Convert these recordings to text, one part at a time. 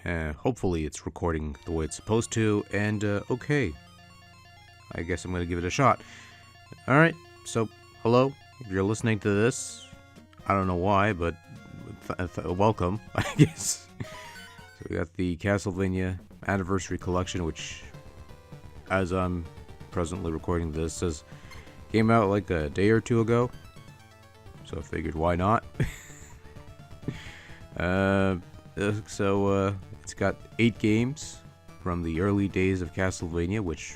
Hopefully it's recording the way it's supposed to, and okay. I guess I'm gonna give it a shot. Alright, so, hello. If you're listening to this, I don't know why, but welcome, I guess. So we got the Castlevania Anniversary Collection, which, as I'm presently recording this, came out like a day or two ago. So I figured, why not? It's got 8 games from the early days of Castlevania, which,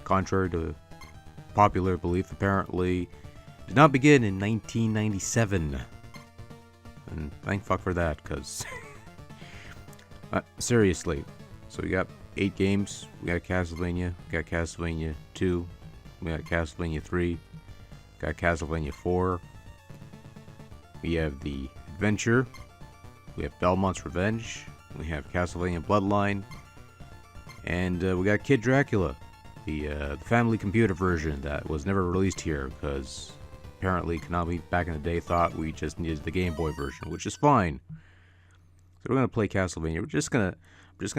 contrary to popular belief, apparently did not begin in 1997. And thank fuck for that, because... seriously. So we got 8 games. We got Castlevania. We got Castlevania 2. We got Castlevania 3. We got Castlevania 4. We have the Adventure. We have Belmont's Revenge. We have Castlevania Bloodline. And we got Kid Dracula. The family computer version that was never released here because apparently Konami back in the day thought we just needed the Game Boy version, which is fine. So we're gonna play Castlevania. I'm just gonna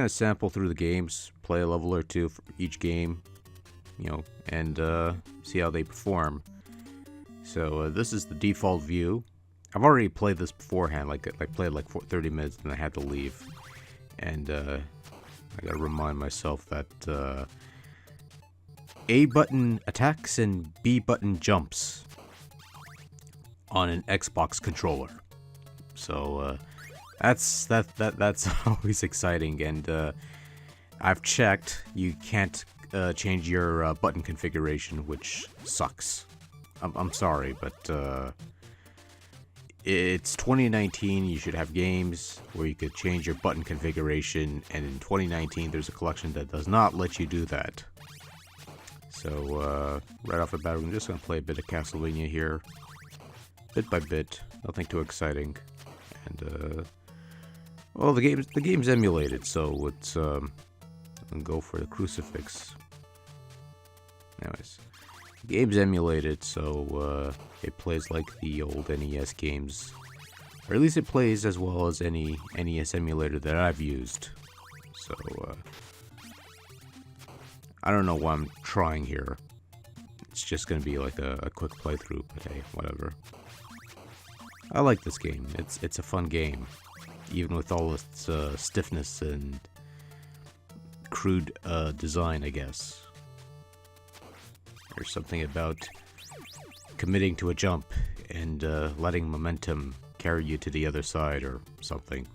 sample through the games, play a level or two for each game, and see how they perform. So this is the default view. I've already played this beforehand, like played like 30 minutes, and I had to leave. And I gotta remind myself that A button attacks and B button jumps on an Xbox controller. So that's always exciting. And I've checked, you can't change your button configuration, which sucks. I'm sorry, but it's 2019. You should have games where you could change your button configuration, and in 2019 there's a collection that does not let you do that. So right off the bat, I'm just gonna play a bit of Castlevania here, bit by bit, nothing too exciting. And well, the game's emulated, so it's I'm gonna go for the crucifix. Anyways, the game's emulated, so it plays like the old NES games, or at least it plays as well as any NES emulator that I've used. So I don't know why I'm trying here. It's just gonna be like a quick playthrough, but hey, whatever. I like this game. It's a fun game, even with all its stiffness and crude design, I guess. There's something about committing to a jump and letting momentum carry you to the other side or something.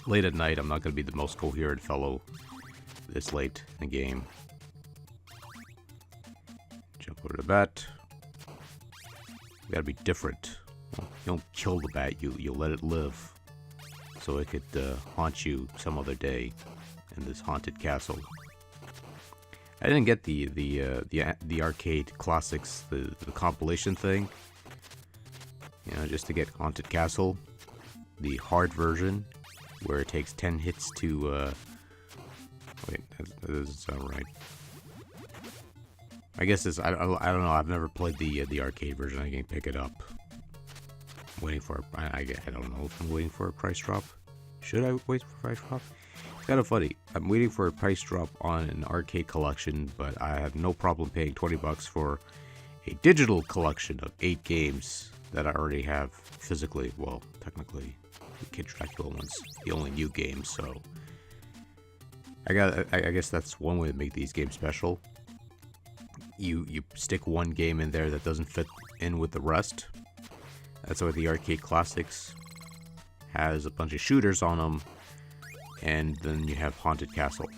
Late at night, I'm not going to be the most coherent fellow this late in the game. Jump over the bat. You gotta be different. You don't kill the bat, you let it live. So it could haunt you some other day in this haunted castle. I didn't get the arcade classics, the compilation thing. Just to get Haunted Castle, the hard version, where it takes 10 hits to. Wait, that doesn't sound right. I guess I don't know. I've never played the arcade version. I can pick it up. I'm waiting for I don't know if I'm waiting for a price drop. Should I wait for a price drop? It's kind of funny. I'm waiting for a price drop on an arcade collection, but I have no problem paying $20 for a digital collection of 8 games that I already have physically. Well, technically, the Kid Dracula one's the only new game, so I guess that's one way to make these games special. You stick one game in there that doesn't fit in with the rest. That's why the arcade classics has a bunch of shooters on them. And then you have Haunted Castle.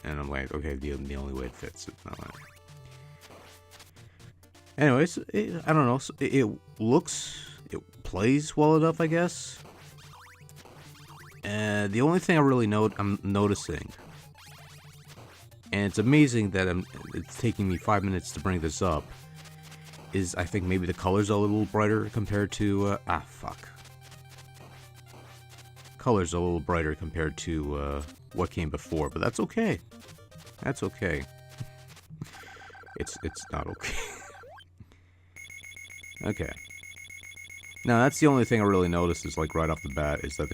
And I'm like, okay, the only way it fits. Anyways, I don't know. It plays well enough, I guess. And the only thing I'm noticing, and it's amazing that it's taking me 5 minutes to bring this up, is I think maybe the colors are a little brighter compared to colors a little brighter compared to what came before, but that's okay. That's okay. It's not okay. Okay. Now that's the only thing I really noticed is like right off the bat is that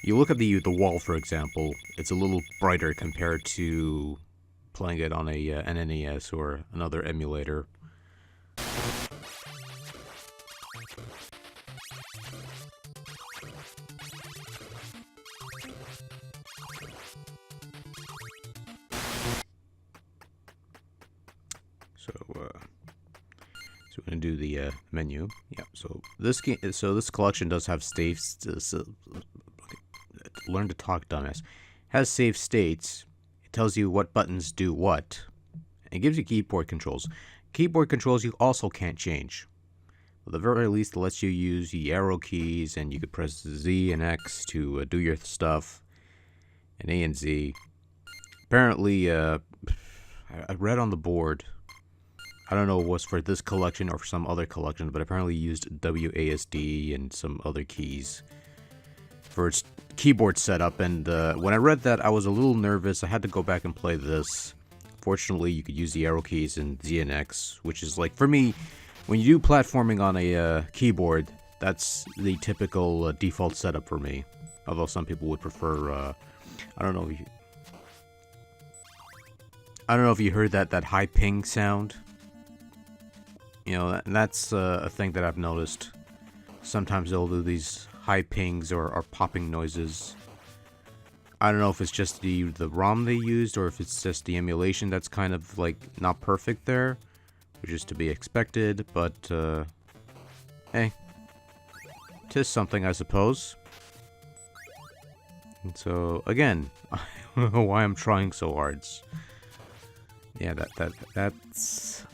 you look at the wall, for example, it's a little brighter compared to playing it on an NES or another emulator. So we're gonna do the menu. Yeah. So this collection does have saves. Learn to talk, dumbass. Has save states. It tells you what buttons do what. It gives you keyboard controls. Keyboard controls you also can't change. At the very least, it lets you use the arrow keys, and you could press Z and X to do your stuff, and A and Z. Apparently, I read on the board. I don't know if it was for this collection or for some other collection, but apparently used WASD and some other keys for its keyboard setup. And when I read that, I was a little nervous. I had to go back and play this. Fortunately, you could use the arrow keys and Z and X, which is like, for me, when you do platforming on a keyboard, that's the typical default setup for me. Although some people would prefer, I don't know if you heard that high ping sound. You know, that's a thing that I've noticed. Sometimes they'll do these high pings or popping noises. I don't know if it's just the ROM they used or if it's just the emulation that's kind of like not perfect there, which is to be expected, but hey, 'tis something, I suppose. And so again, I don't know why I'm trying so hard. Yeah, that's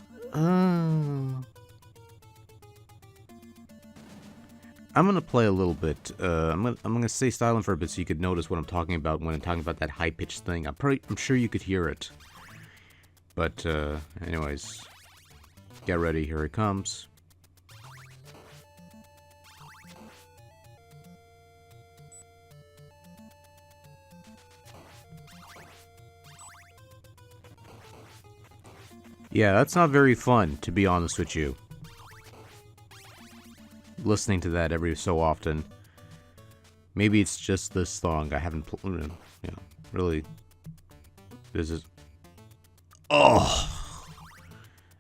I'm gonna play a little bit. I'm gonna stay silent for a bit so you could notice what I'm talking about when I'm talking about that high pitched thing. I'm sure you could hear it. But anyways, get ready. Here it comes. Yeah, that's not very fun, to be honest with you. Listening to that every so often. Maybe it's just this song. I haven't, really. This is. Oh!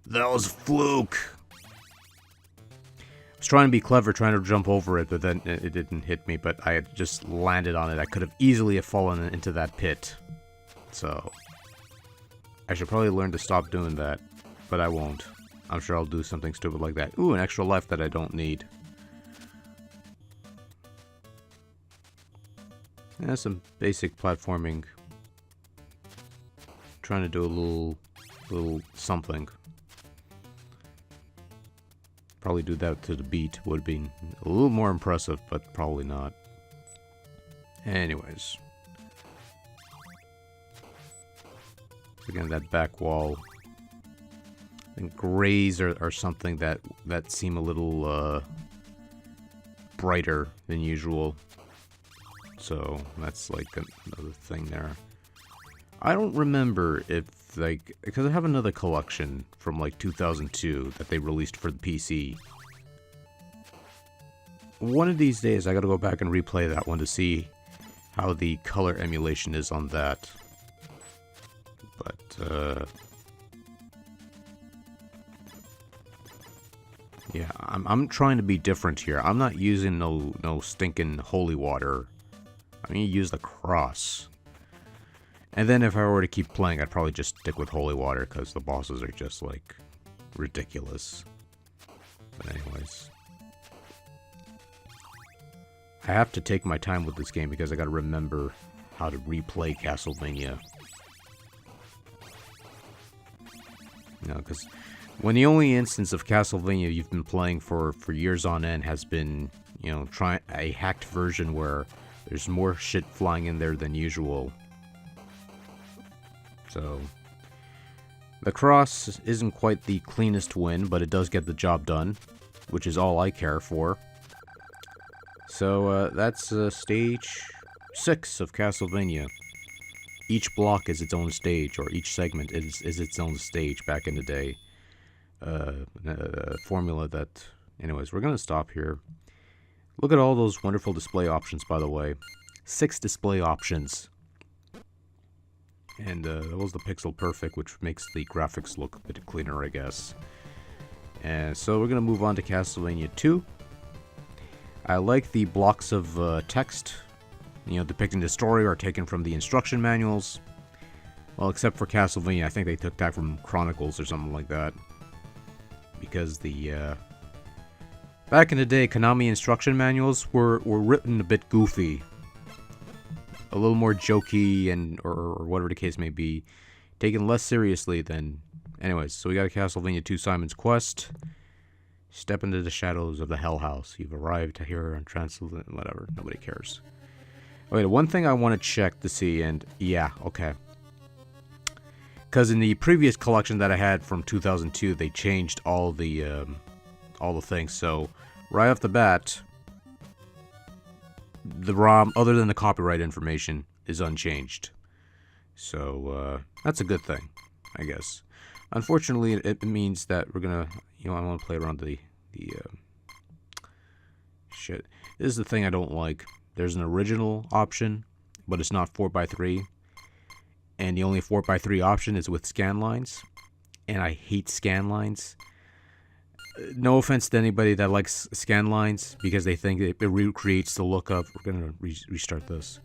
That was a fluke! I was trying to be clever, trying to jump over it, but then it didn't hit me, but I had just landed on it. I could have easily have fallen into that pit. So. I should probably learn to stop doing that, but I won't. I'm sure I'll do something stupid like that. Ooh, an extra life that I don't need. Yeah, some basic platforming. Trying to do a little something. Probably do that to the beat would be a little more impressive, but probably not. Anyways. Again, that back wall. I think grays are something that seem a little brighter than usual. So that's like another thing there. I don't remember if like, because I have another collection from like 2002 that they released for the PC. One of these days I gotta go back and replay that one to see how the color emulation is on that. But, yeah, I'm trying to be different here. I'm not using no stinking holy water. I'm gonna use the cross. And then if I were to keep playing, I'd probably just stick with holy water, because the bosses are just, like, ridiculous. But anyways. I have to take my time with this game, because I gotta remember how to replay Castlevania. You know, because when the only instance of Castlevania you've been playing for years on end has been, you know, trying a hacked version where there's more shit flying in there than usual. So, the cross isn't quite the cleanest win, but it does get the job done, which is all I care for. So, that's stage 6 of Castlevania. Each block is its own stage, or each segment is its own stage back in the day. Formula that Anyways, we're going to stop here. Look at all those wonderful display options, by the way. 6 display options. And that was the Pixel Perfect, which makes the graphics look a bit cleaner, I guess. And so we're going to move on to Castlevania 2. I like the blocks of text, depicting the story are taken from the instruction manuals. Well, except for Castlevania, I think they took that from Chronicles or something like that. Because the, back in the day, Konami instruction manuals were written a bit goofy. A little more jokey, and or whatever the case may be. Taken less seriously than... Anyways, so we got a Castlevania 2 Simon's Quest. Step into the shadows of the Hell House. You've arrived here on Transylvania... Whatever, nobody cares. Okay, the one thing I want to check to see, and... Yeah, okay. Because in the previous collection that I had from 2002, they changed all the things. So, right off the bat... The ROM, other than the copyright information, is unchanged. So, that's a good thing, I guess. Unfortunately, it means that we're gonna, I want to play around the shit. This is the thing I don't like. There's an original option, but it's not 4x3. And the only 4x3 option is with scan lines. And I hate scan lines. No offense to anybody that likes scan lines, because they think it recreates the look of... We're going to restart this.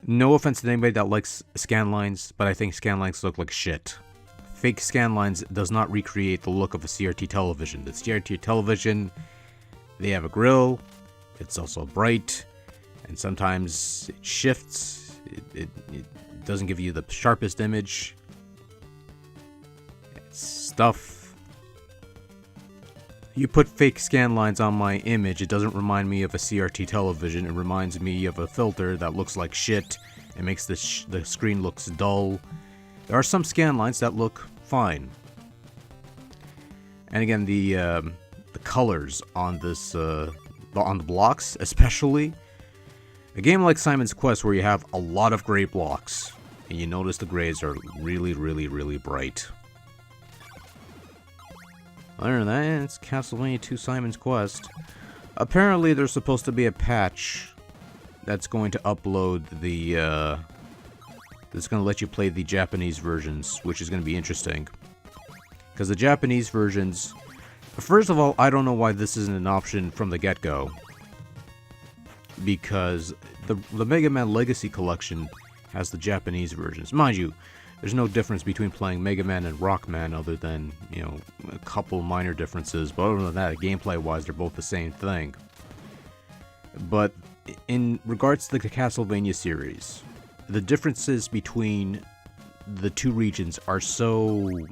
No offense to anybody that likes scan lines, but I think scan lines look like shit. Fake scan lines does not recreate the look of a CRT television. The CRT television, they have a grill, it's also bright, and sometimes it shifts, it doesn't give you the sharpest image. It's stuff. You put fake scan lines on my image, it doesn't remind me of a CRT television, it reminds me of a filter that looks like shit, it makes the screen looks dull. There are some scan lines that look fine. And again, the colors on this, on the blocks, especially. A game like Simon's Quest where you have a lot of gray blocks, and you notice the grays are really, really, really bright. Other than that, it's Castlevania 2 Simon's Quest. Apparently, there's supposed to be a patch that's going to upload the, that's going to let you play the Japanese versions, which is going to be interesting. Because the Japanese versions... First of all, I don't know why this isn't an option from the get-go. Because the Mega Man Legacy Collection has the Japanese versions. Mind you, there's no difference between playing Mega Man and Rockman other than, a couple minor differences. But other than that, gameplay-wise, they're both the same thing. But in regards to the Castlevania series, the differences between the two regions are so...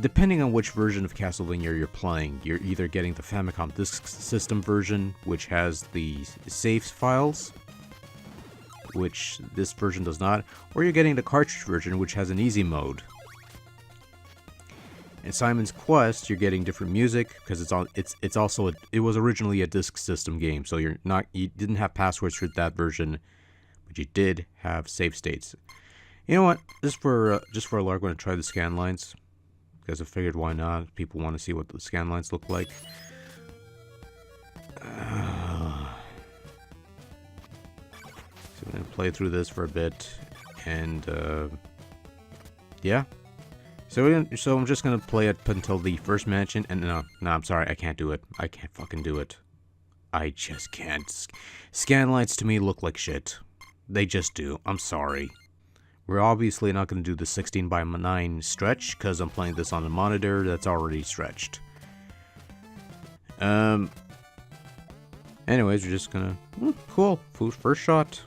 Depending on which version of Castlevania you're playing, you're either getting the Famicom Disk System version, which has the save files, which this version does not, or you're getting the cartridge version, which has an easy mode. In Simon's Quest, you're getting different music because it was originally a disk system game, so you didn't have passwords for that version, but you did have save states. You know what? Just for a lark, I'm going to try the scan lines because I figured why not? People want to see what the scan lines look like. So I'm going to play through this for a bit, and yeah. So I'm just going to play it until the first mansion, and no, I'm sorry, I can't do it. I can't fucking do it. I just can't. Scan lines to me look like shit. They just do. I'm sorry. We're obviously not going to do the 16:9 stretch, because I'm playing this on a monitor that's already stretched. Anyways, we're just gonna... cool. First shot.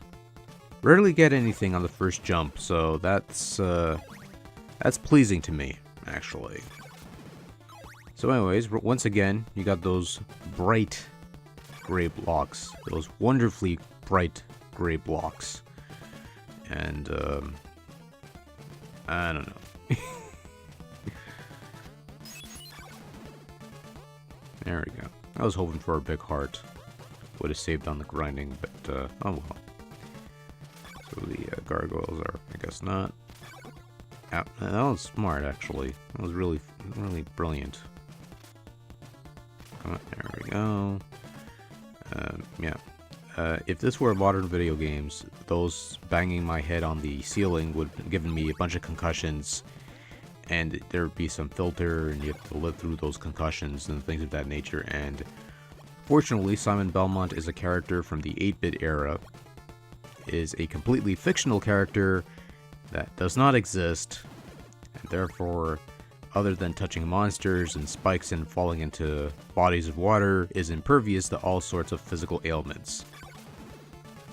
Rarely get anything on the first jump, so that's pleasing to me, actually. So anyways, once again, you got those bright gray blocks. Those wonderfully bright gray blocks. And, I don't know. There we go. I was hoping for a big heart. Would have saved on the grinding, but, oh well. So the gargoyles are, I guess not. That was smart, actually. That was really, really brilliant. Come on, there we go. Yeah. If this were modern video games, those banging my head on the ceiling would have given me a bunch of concussions, and there would be some filter, and you have to live through those concussions and things of that nature. And fortunately, Simon Belmont is a character from the 8-bit era, is a completely fictional character that does not exist, and therefore, other than touching monsters and spikes and falling into bodies of water, is impervious to all sorts of physical ailments.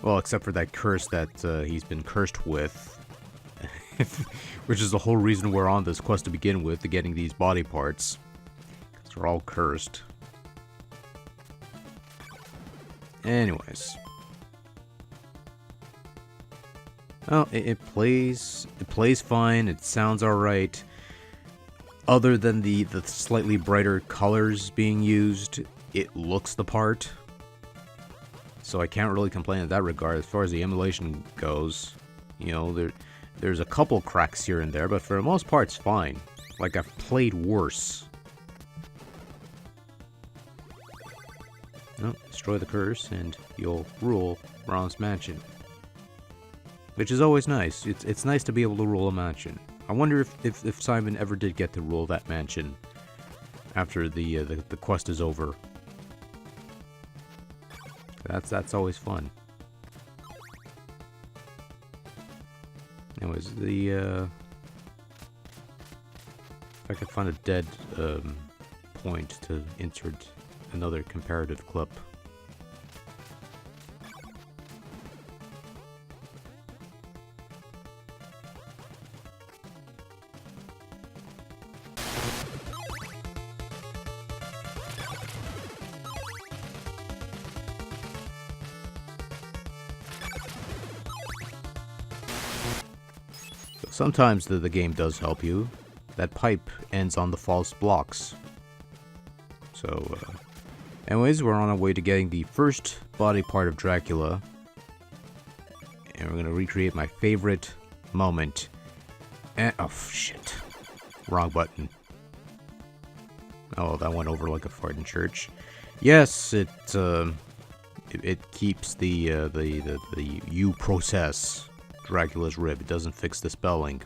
Well, except for that curse that he's been cursed with, which is the whole reason we're on this quest to begin with, to getting these body parts. Because they're all cursed. Anyways. Oh, it plays fine, it sounds alright. Other than the slightly brighter colors being used, it looks the part. So I can't really complain in that regard. As far as the emulation goes, you know, there's a couple cracks here and there, but for the most part it's fine. Like, I've played worse. No, destroy the curse and you'll rule Ron's mansion. Which is always nice. It's nice to be able to rule a mansion. I wonder if Simon ever did get to rule that mansion after the quest is over. That's always fun. Anyways, if I could find a dead point to insert another comparative clip. Sometimes the game does help you. That pipe ends on the false blocks. So, anyways, we're on our way to getting the first body part of Dracula. And we're gonna recreate my favorite moment. And, oh, shit. Wrong button. Oh, that went over like a fart in church. Yes, it keeps the U process. Dracula's rib. It doesn't fix the spelling.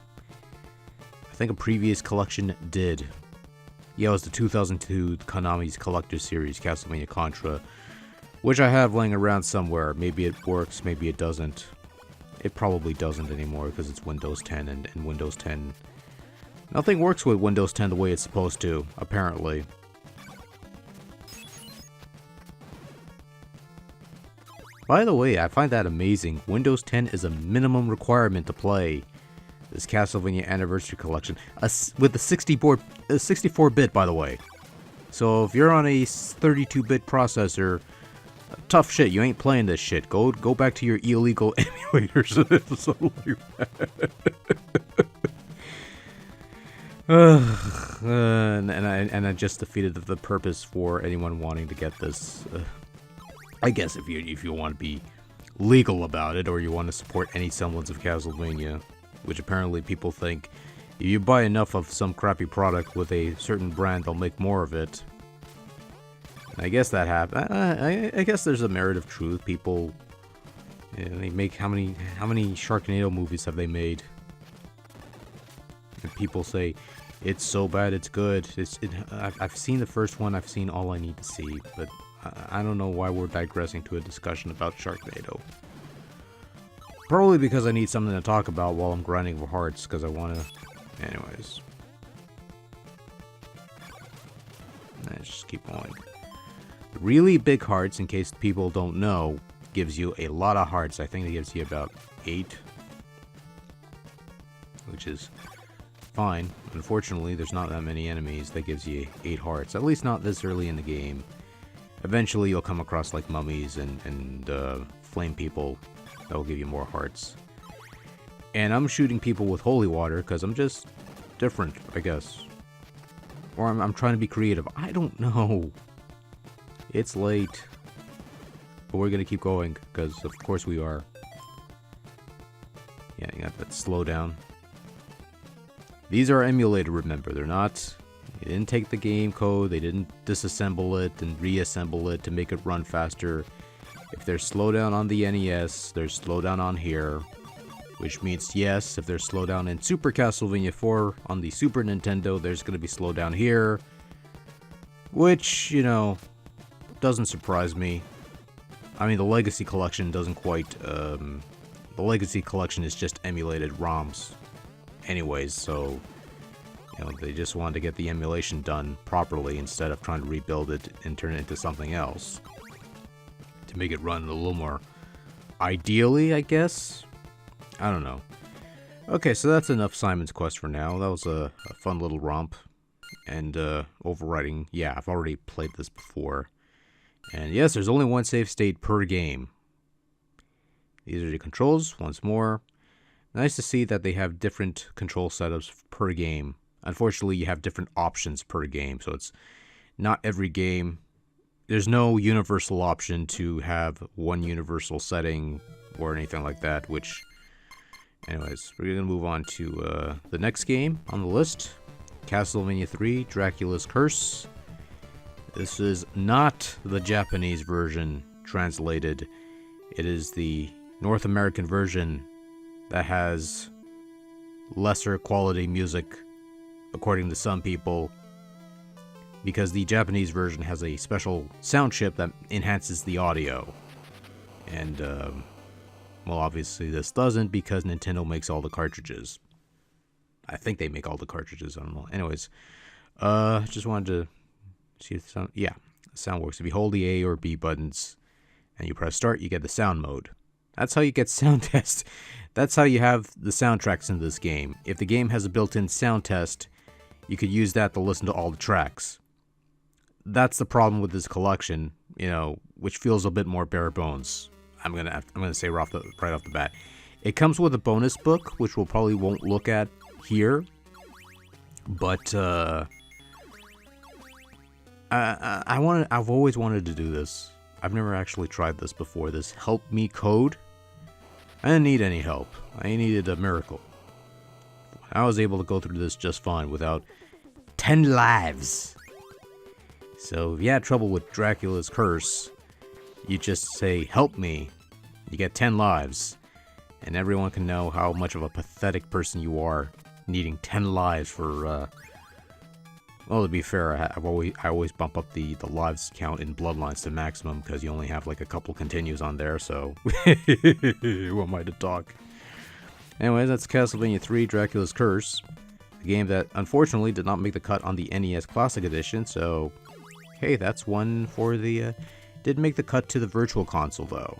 I think a previous collection did. Yeah, it was the 2002 Konami's Collector Series, Castlevania Contra, which I have laying around somewhere. Maybe it works, maybe it doesn't. It probably doesn't anymore because it's Windows 10, and Windows 10... Nothing works with Windows 10 the way it's supposed to, apparently. By the way, I find that amazing. Windows 10 is a minimum requirement to play this Castlevania Anniversary Collection with the 64-bit, by the way. So if you're on a 32-bit processor, tough shit. You ain't playing this shit. Go back to your illegal emulators or something like that. And I just defeated the purpose for anyone wanting to get this. I guess if you want to be legal about it, or you want to support any semblance of Castlevania, which apparently people think if you buy enough of some crappy product with a certain brand, they'll make more of it. And I guess that happens. I guess there's a merit of truth. People, you know, they make how many Sharknado movies have they made? And people say it's so bad it's good. I've seen the first one. I've seen all I need to see, but I don't know why we're digressing to a discussion about Sharknado. Probably because I need something to talk about while I'm grinding for hearts, because I want to... Anyways. Let's just keep going. Really big hearts, in case people don't know, gives you a lot of hearts. I think it gives you about 8. Which is fine. Unfortunately, there's not that many enemies that gives you 8 hearts. At least not this early in the game. Eventually you'll come across like mummies and flame people that will give you more hearts. And I'm shooting people with holy water because I'm just different, I guess. Or I'm trying to be creative. I don't know. It's late. But we're going to keep going because of course we are. Yeah, you got that slowdown. These are emulated, remember. They're not They didn't take the game code, they didn't disassemble it and reassemble it to make it run faster. If there's slowdown on the NES, there's slowdown on here. Which means, yes, if there's slowdown in Super Castlevania 4 on the Super Nintendo, there's going to be slowdown here. Which, you know, doesn't surprise me. I mean, the Legacy Collection doesn't quite... the Legacy Collection is just emulated ROMs anyways, so... You know, they just wanted to get the emulation done properly instead of trying to rebuild it and turn it into something else. To make it run a little more ideally, I guess? I don't know. Okay, so that's enough Simon's Quest for now. That was a fun little romp. And overwriting, yeah, I've already played this before. And yes, there's only one save state per game. These are the controls, once more. Nice to see that they have different control setups per game. Unfortunately, you have different options per game, so it's not every game. There's no universal option to have one universal setting or anything like that, which... Anyways, we're going to move on to the next game on the list. Castlevania 3, Dracula's Curse. This is not the Japanese version translated. It is the North American version that has lesser quality music, according to some people, because the Japanese version has a special sound chip that enhances the audio. And, well, obviously this doesn't because Nintendo makes all the cartridges. I think they make all the cartridges, I don't know. Anyways, just wanted to see if the sound... Yeah, the sound works. If you hold the A or B buttons and you press start, you get the sound mode. That's how you get sound test. That's how you have the soundtracks in this game. If the game has a built-in sound test, you could use that to listen to all the tracks. That's the problem with this collection, you know, which feels a bit more bare bones. I'm gonna say right off the bat. It comes with a bonus book, which we'll probably won't look at here, but I've always wanted to do this. I've never actually tried this before. This help me code. I didn't need any help. I needed a miracle. I was able to go through this just fine without 10 lives. So if you had trouble with Dracula's Curse, you just say, help me. You get 10 lives. And everyone can know how much of a pathetic person you are, needing 10 lives for, well, to be fair, I always bump up the lives count in Bloodlines to maximum, because you only have like a couple continues on there, so... Who am I to talk? Anyways, that's Castlevania 3, Dracula's Curse. A game that, unfortunately, did not make the cut on the NES Classic Edition, so... Hey, that's one for the... Did make the cut to the Virtual Console, though.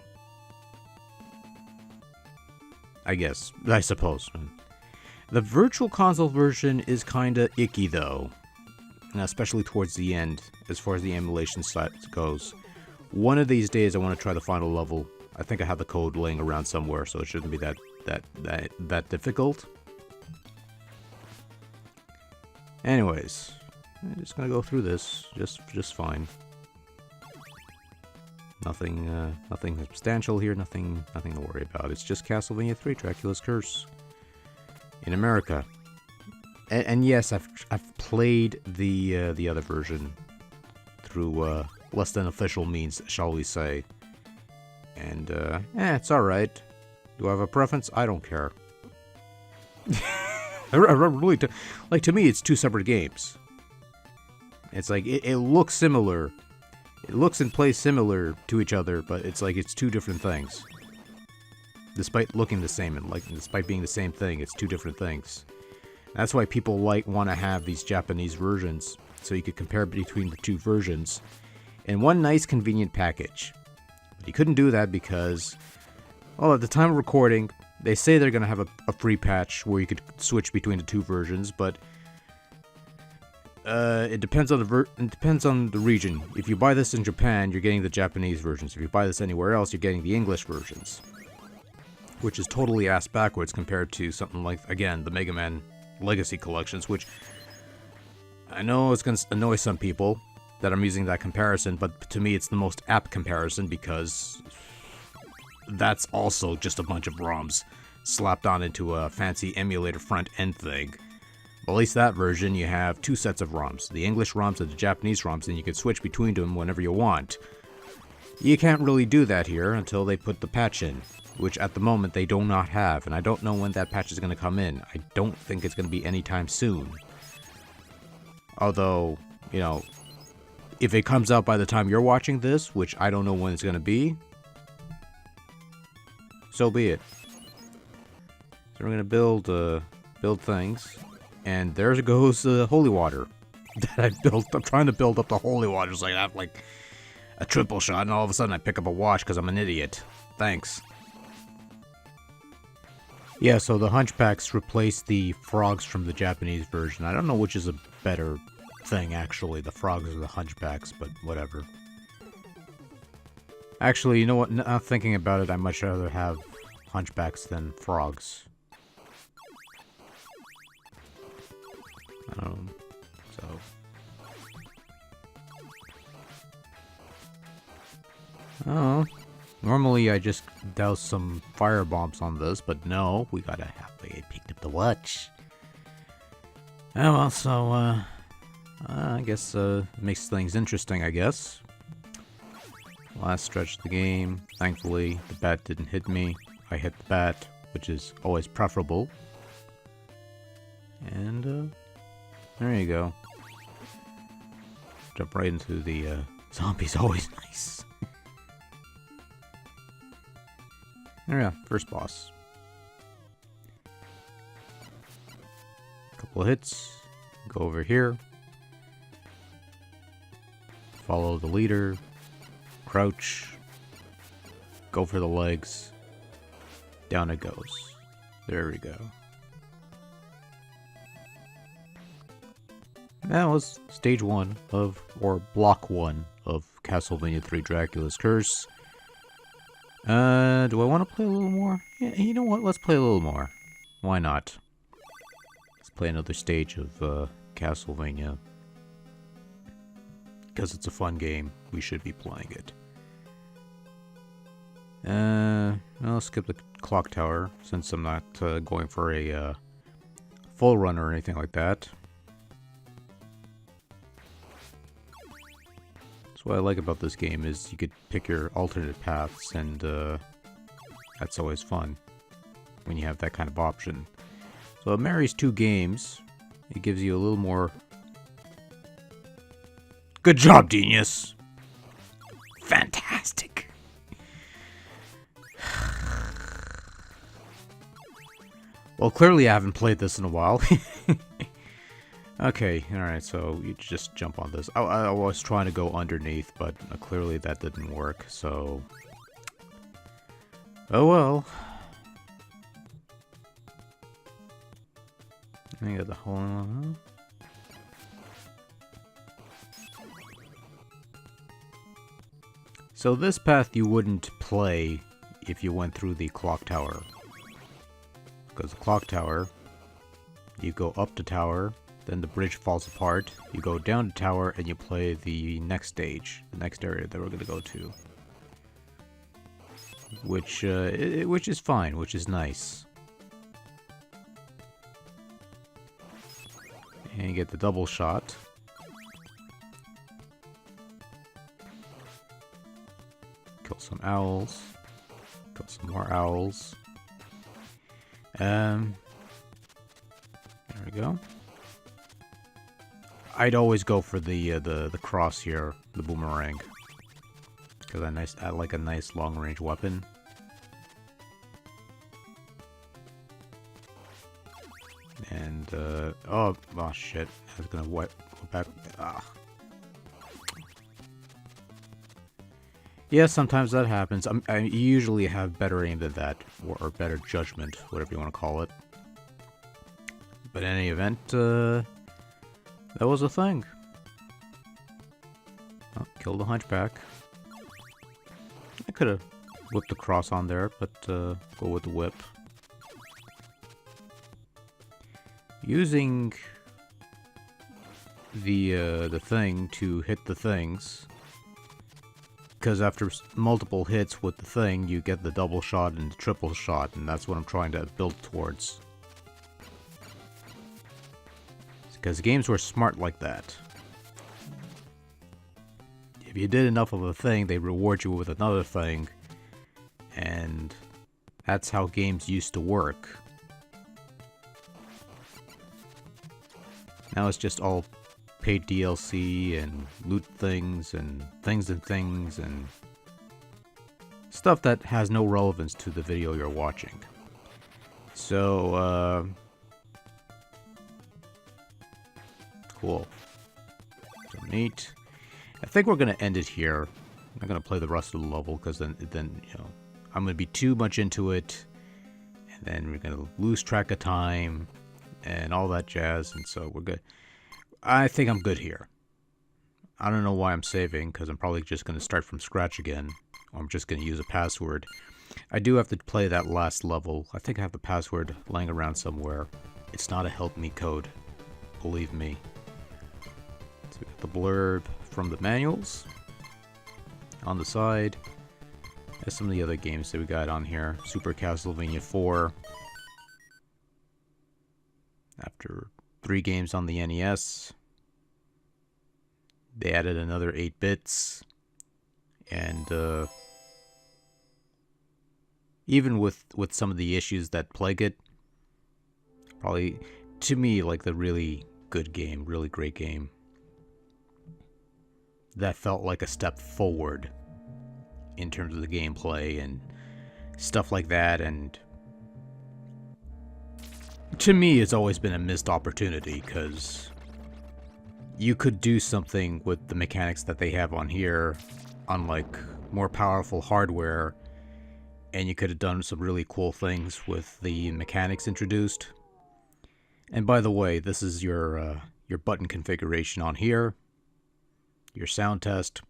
I suppose. The Virtual Console version is kinda icky, though. Especially towards the end, as far as the emulation side goes. One of these days, I want to try the final level. I think I have the code laying around somewhere, so it shouldn't be that difficult. Anyways, I'm just gonna go through this just fine. Nothing substantial here. Nothing to worry about. It's just Castlevania 3, Dracula's Curse in America. And yes, I've played the other version through less than official means, shall we say. And it's all right. Do I have a preference? I don't care. Really, to me, it's two separate games. It's like it looks similar. It looks and plays similar to each other, but it's like it's two different things. Despite looking the same and despite being the same thing, it's two different things. That's why people want to have these Japanese versions, so you could compare between the two versions in one nice convenient package. But you couldn't do that because, well, at the time of recording, they say they're going to have a free patch where you could switch between the two versions, but it depends on the region. If you buy this in Japan, you're getting the Japanese versions. If you buy this anywhere else, you're getting the English versions, which is totally ass backwards compared to something like, again, the Mega Man Legacy Collections, which I know it's going to annoy some people that I'm using that comparison, but to me it's the most apt comparison because that's also just a bunch of ROMs slapped on into a fancy emulator front end thing. at least that version, you have 2 sets of ROMs. The English ROMs and the Japanese ROMs, and you can switch between them whenever you want. You can't really do that here until they put the patch in, which at the moment they do not have, and I don't know when that patch is going to come in. I don't think it's going to be anytime soon. Although, you know, if it comes out by the time you're watching this, which I don't know when it's going to be, so be it. So we're going to build things, and there goes holy water that I built. I'm trying to build up the holy water so I have like a triple shot, and all of a sudden I pick up a watch because I'm an idiot. Thanks. Yeah, so the hunchbacks replace the frogs from the Japanese version. I don't know which is a better thing, actually, the frogs or the hunchbacks, but whatever. Actually, you know what? Now thinking about it, I'd much rather have hunchbacks than frogs. So... Oh, normally I just douse some fire bombs on this, but no, we gotta have I picked up the watch. Oh well, so I guess makes things interesting, I guess. Last stretch of the game, thankfully the bat didn't hit me. I hit the bat, which is always preferable. And there you go. Jump right into the zombies, always nice. Oh yeah, first boss. Couple of hits. Go over here. Follow the leader. Crouch. Go for the legs. Down it goes. There we go. That was stage 1 of, or block 1 of Castlevania 3 Dracula's Curse. Do I want to play a little more? Yeah, you know what? Let's play a little more. Why not? Let's play another stage of Castlevania. Because it's a fun game. We should be playing it. I'll skip the clock tower, since I'm not going for a full run or anything like that. What I like about this game is you could pick your alternate paths, and that's always fun when you have that kind of option. So it marries 2 games. It gives you a little more... Good job, genius! Fantastic! Well, clearly I haven't played this in a while. Okay, alright, so you just jump on this. I was trying to go underneath, but clearly that didn't work, so... Oh well. I got the whole... So this path you wouldn't play if you went through the clock tower. Because the clock tower, you go up the tower, then the bridge falls apart, you go down the tower, and you play the next stage, the next area that we're going to go to. Which is fine, which is nice. And you get the double shot. Kill some owls. Kill some more owls. There we go. I'd always go for the cross here, the boomerang, because I like a nice long range weapon. And oh shit! I was gonna go back. Ah. Yeah, sometimes that happens. I usually have better aim than that, or better judgment, whatever you want to call it. But in any event, that was a thing. Oh, kill the hunchback. I could have whipped the cross on there, but go with the whip. Using the thing to hit the things, because after multiple hits with the thing, you get the double shot and the triple shot, and that's what I'm trying to build towards. Because games were smart like that. If you did enough of a thing, they reward you with another thing. And that's how games used to work. Now it's just all paid DLC and loot things and things and stuff that has no relevance to the video you're watching. So, cool. So neat. I think we're gonna end it here. I'm not gonna play the rest of the level because then you know I'm gonna be too much into it, and then we're gonna lose track of time and all that jazz. And so we're good. I think I'm good here. I don't know why I'm saving because I'm probably just gonna start from scratch again, or I'm just gonna use a password. I do have to play that last level. I think I have the password lying around somewhere. It's not a help me code, believe me. So we got the blurb from the manuals on the side. There's some of the other games that we got on here. Super Castlevania 4. After 3 games on the NES, they added another 8 bits. And even with some of the issues that plague it, probably, to me, like the really good game, really great game. That felt like a step forward in terms of the gameplay and stuff like that. And to me, it's always been a missed opportunity because you could do something with the mechanics that they have on here, on like more powerful hardware, and you could have done some really cool things with the mechanics introduced. And by the way, this is your button configuration on here. Your sound test.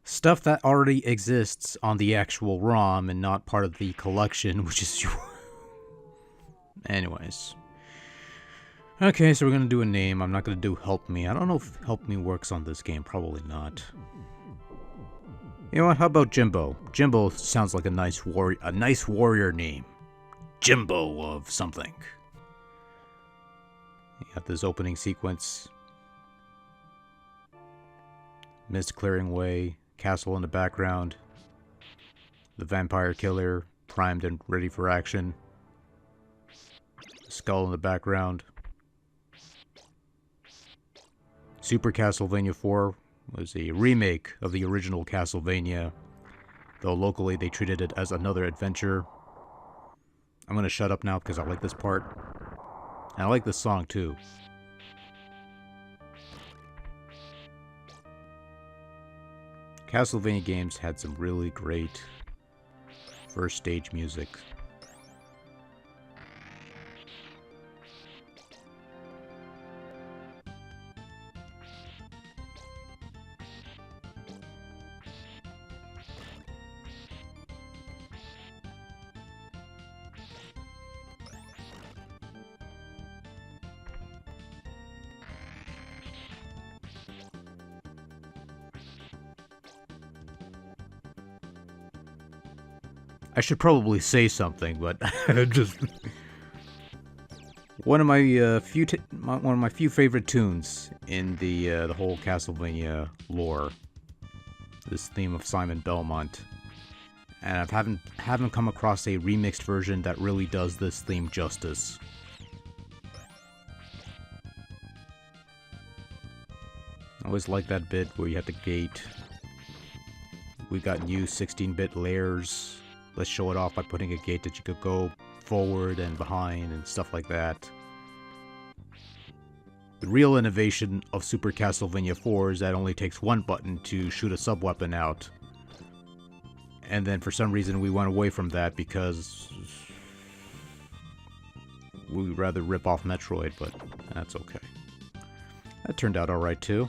Stuff that already exists on the actual ROM and not part of the collection, which is your... Anyways. Okay, so we're going to do a name. I'm not going to do Help Me. I don't know if Help Me works on this game. Probably not. You know what? How about Jimbo? Jimbo sounds like a nice warrior name. Jimbo of something. You got this opening sequence. Mist clearing way, castle in the background, the vampire killer primed and ready for action, skull in the background. Super Castlevania 4 was a remake of the original Castlevania, though locally they treated it as another adventure. I'm gonna shut up now because I like this part, and I like this song too. Castlevania games had some really great first stage music. I should probably say something, but just one of my few favorite tunes in the whole Castlevania lore. This theme of Simon Belmont, and I haven't come across a remixed version that really does this theme justice. I always like that bit where you have to gate. We got new 16-bit layers. Let's show it off by putting a gate that you could go forward and behind and stuff like that. The real innovation of Super Castlevania 4 is that it only takes one button to shoot a sub-weapon out. And then for some reason we went away from that because we'd rather rip off Metroid, but that's okay. That turned out alright too.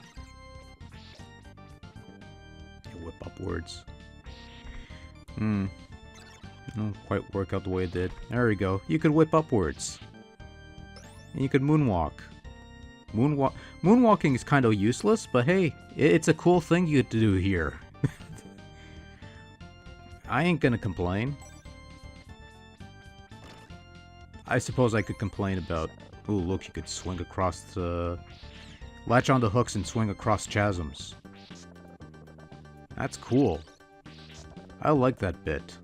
You whip upwards. Don't quite work out the way it did. There we go. You could whip upwards. And you could moonwalk. Moonwalking is kind of useless, but hey, it's a cool thing you get to do here. I ain't gonna complain. I suppose I could complain about Ooh, look, you could swing across the... Latch onto hooks and swing across chasms. That's cool. I like that bit.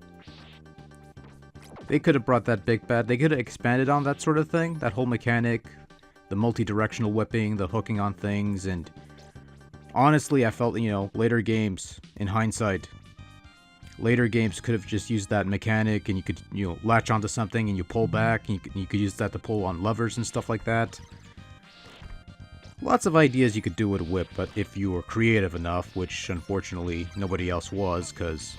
They could have brought that big bad. They could have expanded on that sort of thing. That whole mechanic. The multi-directional whipping, the hooking on things, and... Honestly, I felt, you know, later games, in hindsight, later games could have just used that mechanic, and you could, you know, latch onto something and you pull back, and you could use that to pull on levers and stuff like that. Lots of ideas you could do with a whip, but if you were creative enough, which unfortunately nobody else was, because,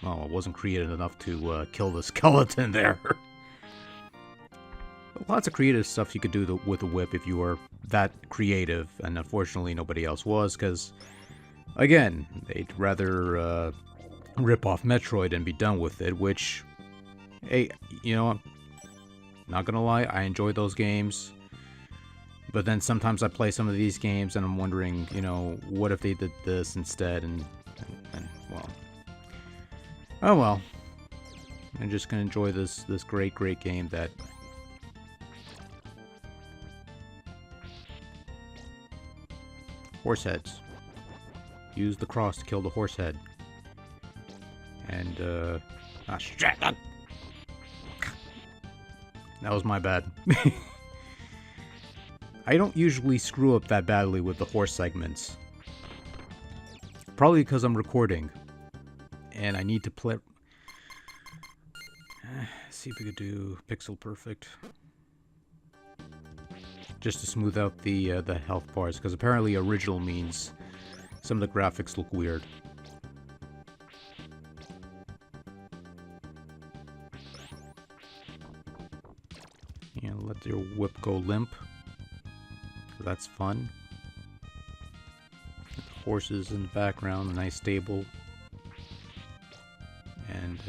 well, it wasn't creative enough to kill the skeleton there. Lots of creative stuff you could do with a whip if you were that creative, and unfortunately nobody else was, because, again, they'd rather rip off Metroid and be done with it, which, hey, you know, not gonna lie, I enjoy those games, but then sometimes I play some of these games and I'm wondering, you know, what if they did this instead, and well, oh well, I'm just gonna enjoy this great game that... Horse heads. Use the cross to kill the horse head. And, ah, shit! That was my bad. I don't usually screw up that badly with the horse segments. Probably because I'm recording. And I need to play... see if we could do pixel perfect. Just to smooth out the health bars, because apparently original means some of the graphics look weird. And let your whip go limp. That's fun. Horses in the background, nice stable. And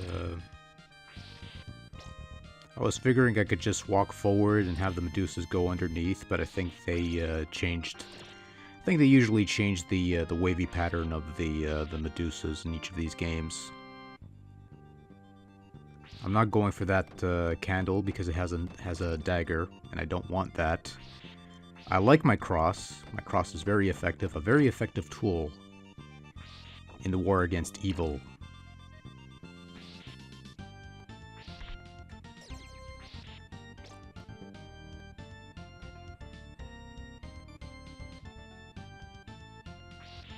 I was figuring I could just walk forward and have the Medusas go underneath, but I think they changed. I think they usually change the wavy pattern of the Medusas in each of these games. I'm not going for that candle because it has a dagger, and I don't want that. I like my cross. My cross is very effective, a very effective tool in the war against evil.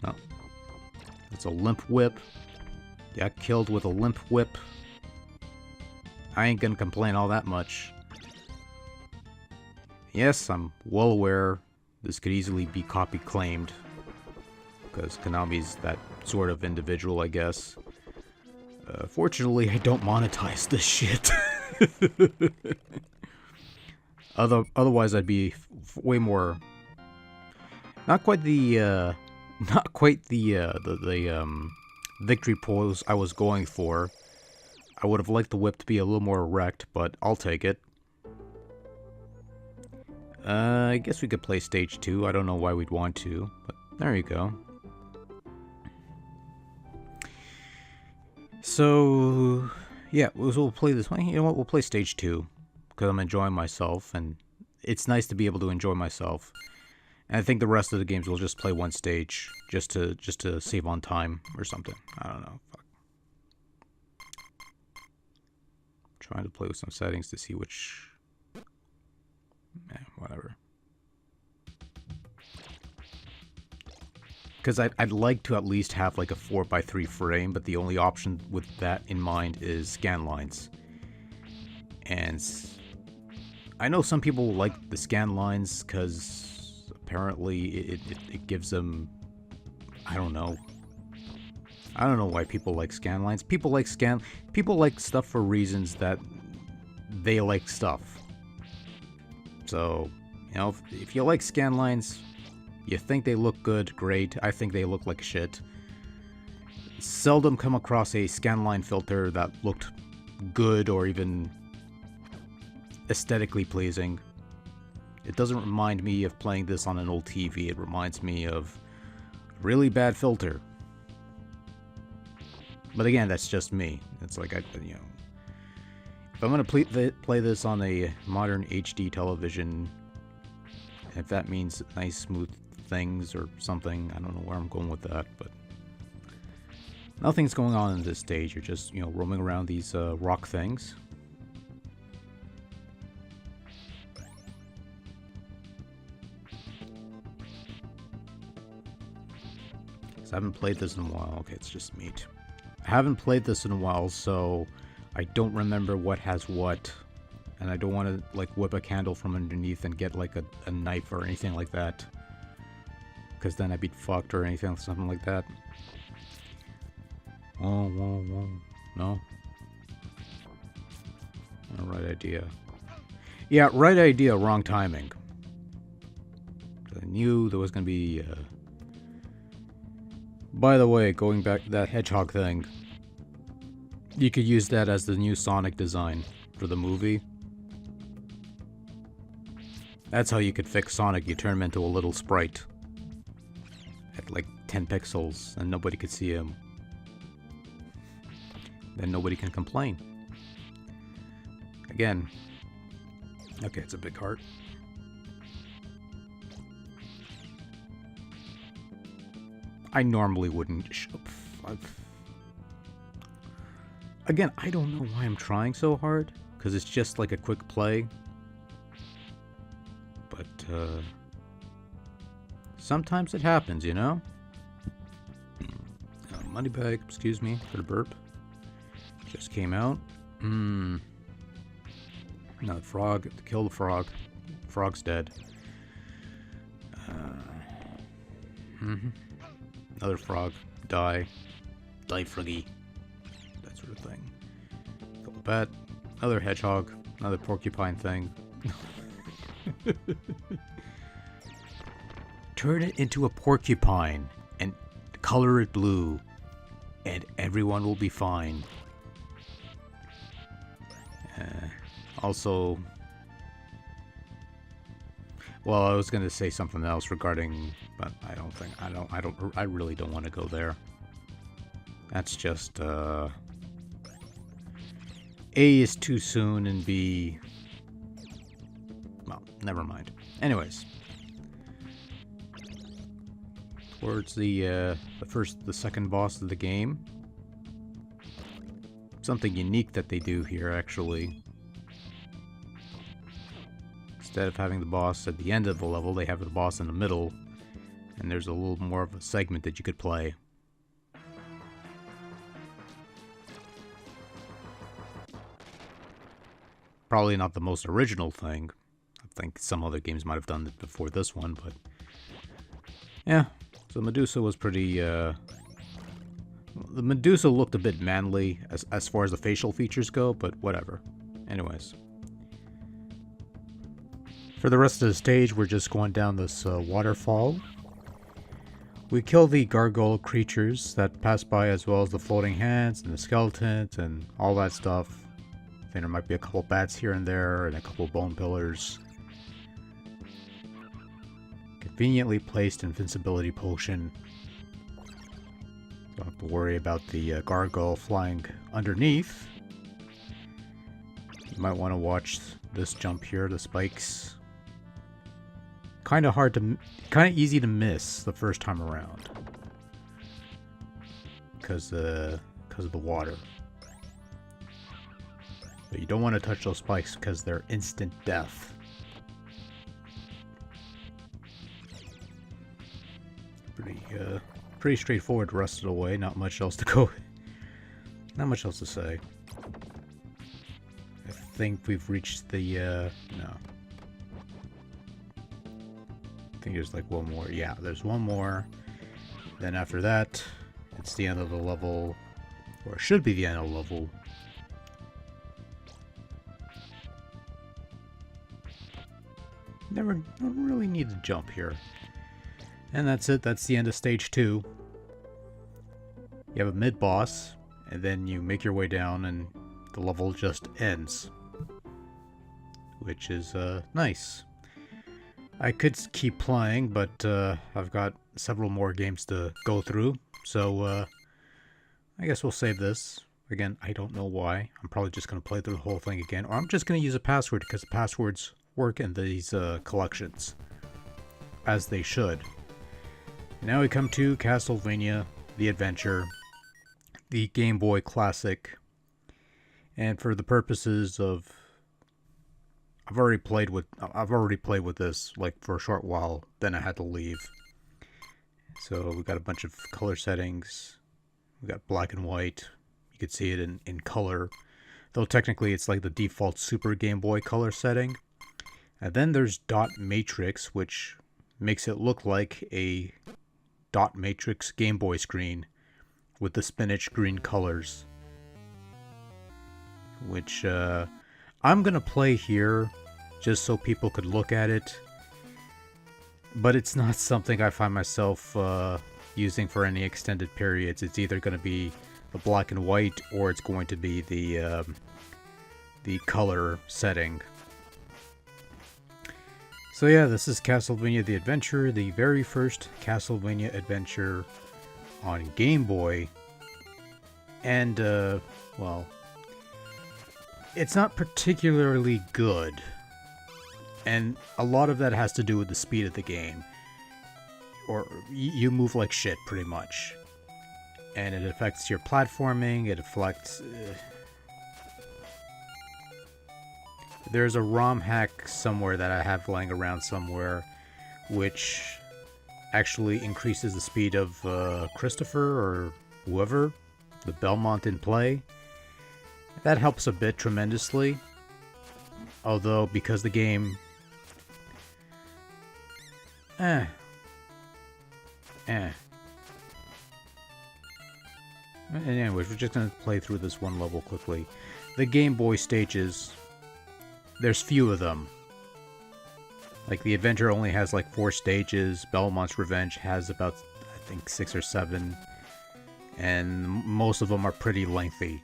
Oh, it's a limp whip. Got killed with a limp whip. I ain't gonna complain all that much. Yes, I'm well aware this could easily be copy-claimed, because Konami's that sort of individual, I guess. Fortunately, I don't monetize this shit. Otherwise, I'd be way more... Not quite the victory pose I was going for. I would have liked the whip to be a little more erect, but I'll take it. I guess we could play stage 2. I don't know why we'd want to, but there you go. So, yeah, we'll play this one. You know what? We'll play stage 2, because I'm enjoying myself, and it's nice to be able to enjoy myself. And I think the rest of the games we'll just play one stage, just to save on time or something. I don't know. Fuck. Trying to play with some settings to see which... whatever. Because I'd like to at least have like a 4:3 frame, but the only option with that in mind is scan lines. And I know some people like the scan lines because apparently it gives them... I don't know. I don't know why people like scan lines. People like stuff for reasons that they like stuff. So, you know, if you like scan lines, you think they look good, great. I think they look like shit. Seldom come across a scanline filter that looked good or even aesthetically pleasing. It doesn't remind me of playing this on an old TV. It reminds me of a really bad filter. But again, that's just me. It's like, if I'm gonna play this on a modern HD television, if that means nice smooth things or something, I don't know where I'm going with that, but nothing's going on in this stage. You're just, you know, roaming around these rock things. I haven't played this in a while. Okay, it's just meat. I haven't played this in a while, so I don't remember what has what. And I don't want to, like, whip a candle from underneath and get, like, a knife or anything like that. Because then I'd be fucked or anything, something like that. Oh, whoa, whoa. No? Right idea. Yeah, right idea, wrong timing. I knew there was going to be... By the way, going back to that hedgehog thing, you could use that as the new Sonic design for the movie. That's how you could fix Sonic. You turn him into a little sprite at like 10 pixels and nobody could see him. Then nobody can complain. Again. Okay, it's a big heart. I normally wouldn't Again, I don't know why I'm trying so hard, because it's just like a quick play. But, sometimes it happens, you know? Money bag, excuse me for the burp. Just came out. No, frog, kill the frog. Frog's dead. Another frog. Die. Die, froggy. That sort of thing. Kill the bat. Another hedgehog. Another porcupine thing. Turn it into a porcupine and color it blue. And everyone will be fine. Also... Well, I was gonna say something else regarding, but I really don't want to go there. That's just, A is too soon and B... Well, never mind. Anyways. Towards the second boss of the game. Something unique that they do here, actually. Instead of having the boss at the end of the level, they have the boss in the middle, and there's a little more of a segment that you could play. Probably not the most original thing. I think some other games might have done it before this one, but... Yeah, so Medusa was pretty, The Medusa looked a bit manly as far as the facial features go, but whatever. Anyways. For the rest of the stage, we're just going down this waterfall. We kill the gargoyle creatures that pass by, as well as the floating hands and the skeletons and all that stuff. I think there might be a couple bats here and there and a couple bone pillars. Conveniently placed invincibility potion. Don't have to worry about the gargoyle flying underneath. You might want to watch this jump here, the spikes. Kind of easy to miss the first time around. Because of the water. But you don't want to touch those spikes because they're instant death. Pretty straightforward the rest of the way. Not much else to go. Not much else to say. I think we've reached the no. I think there's like one more. Yeah, there's one more. Then after that, it's the end of the level, or it should be the end of the level. Don't really need to jump here. And that's it. That's the end of stage 2. You have a mid-boss, and then you make your way down, and the level just ends. Which is nice. I could keep playing, but I've got several more games to go through, so I guess we'll save this Again, I don't know why. I'm probably just going to play through the whole thing again. Or I'm just going to use a password because the passwords work in these collections. As they should. Now we come to Castlevania, the Adventure, the Game Boy Classic. And for the purposes of... I've already played with this like for a short while, then I had to leave. So we got a bunch of color settings. We got black and white. You could see it in color. Though technically it's like the default Super Game Boy color setting. And then there's dot matrix, which makes it look like a dot matrix Game Boy screen with the spinach green colors. Which I'm going to play here just so people could look at it. But it's not something I find myself using for any extended periods. It's either going to be the black and white or it's going to be the color setting. So yeah, this is Castlevania the Adventure, the very first Castlevania adventure on Game Boy. And, well, it's not particularly good. And a lot of that has to do with the speed of the game. Or you move like shit, pretty much. And it affects your platforming, it affects... There's a ROM hack somewhere that I have lying around somewhere, which actually increases the speed of Christopher or whoever, the Belmont in play. That helps a bit tremendously. Although, because the game... Anyways, we're just going to play through this one level quickly. The Game Boy stages... There's few of them. Like, the Adventure only has like 4 stages. Belmont's Revenge has about, I think, 6 or 7. And most of them are pretty lengthy.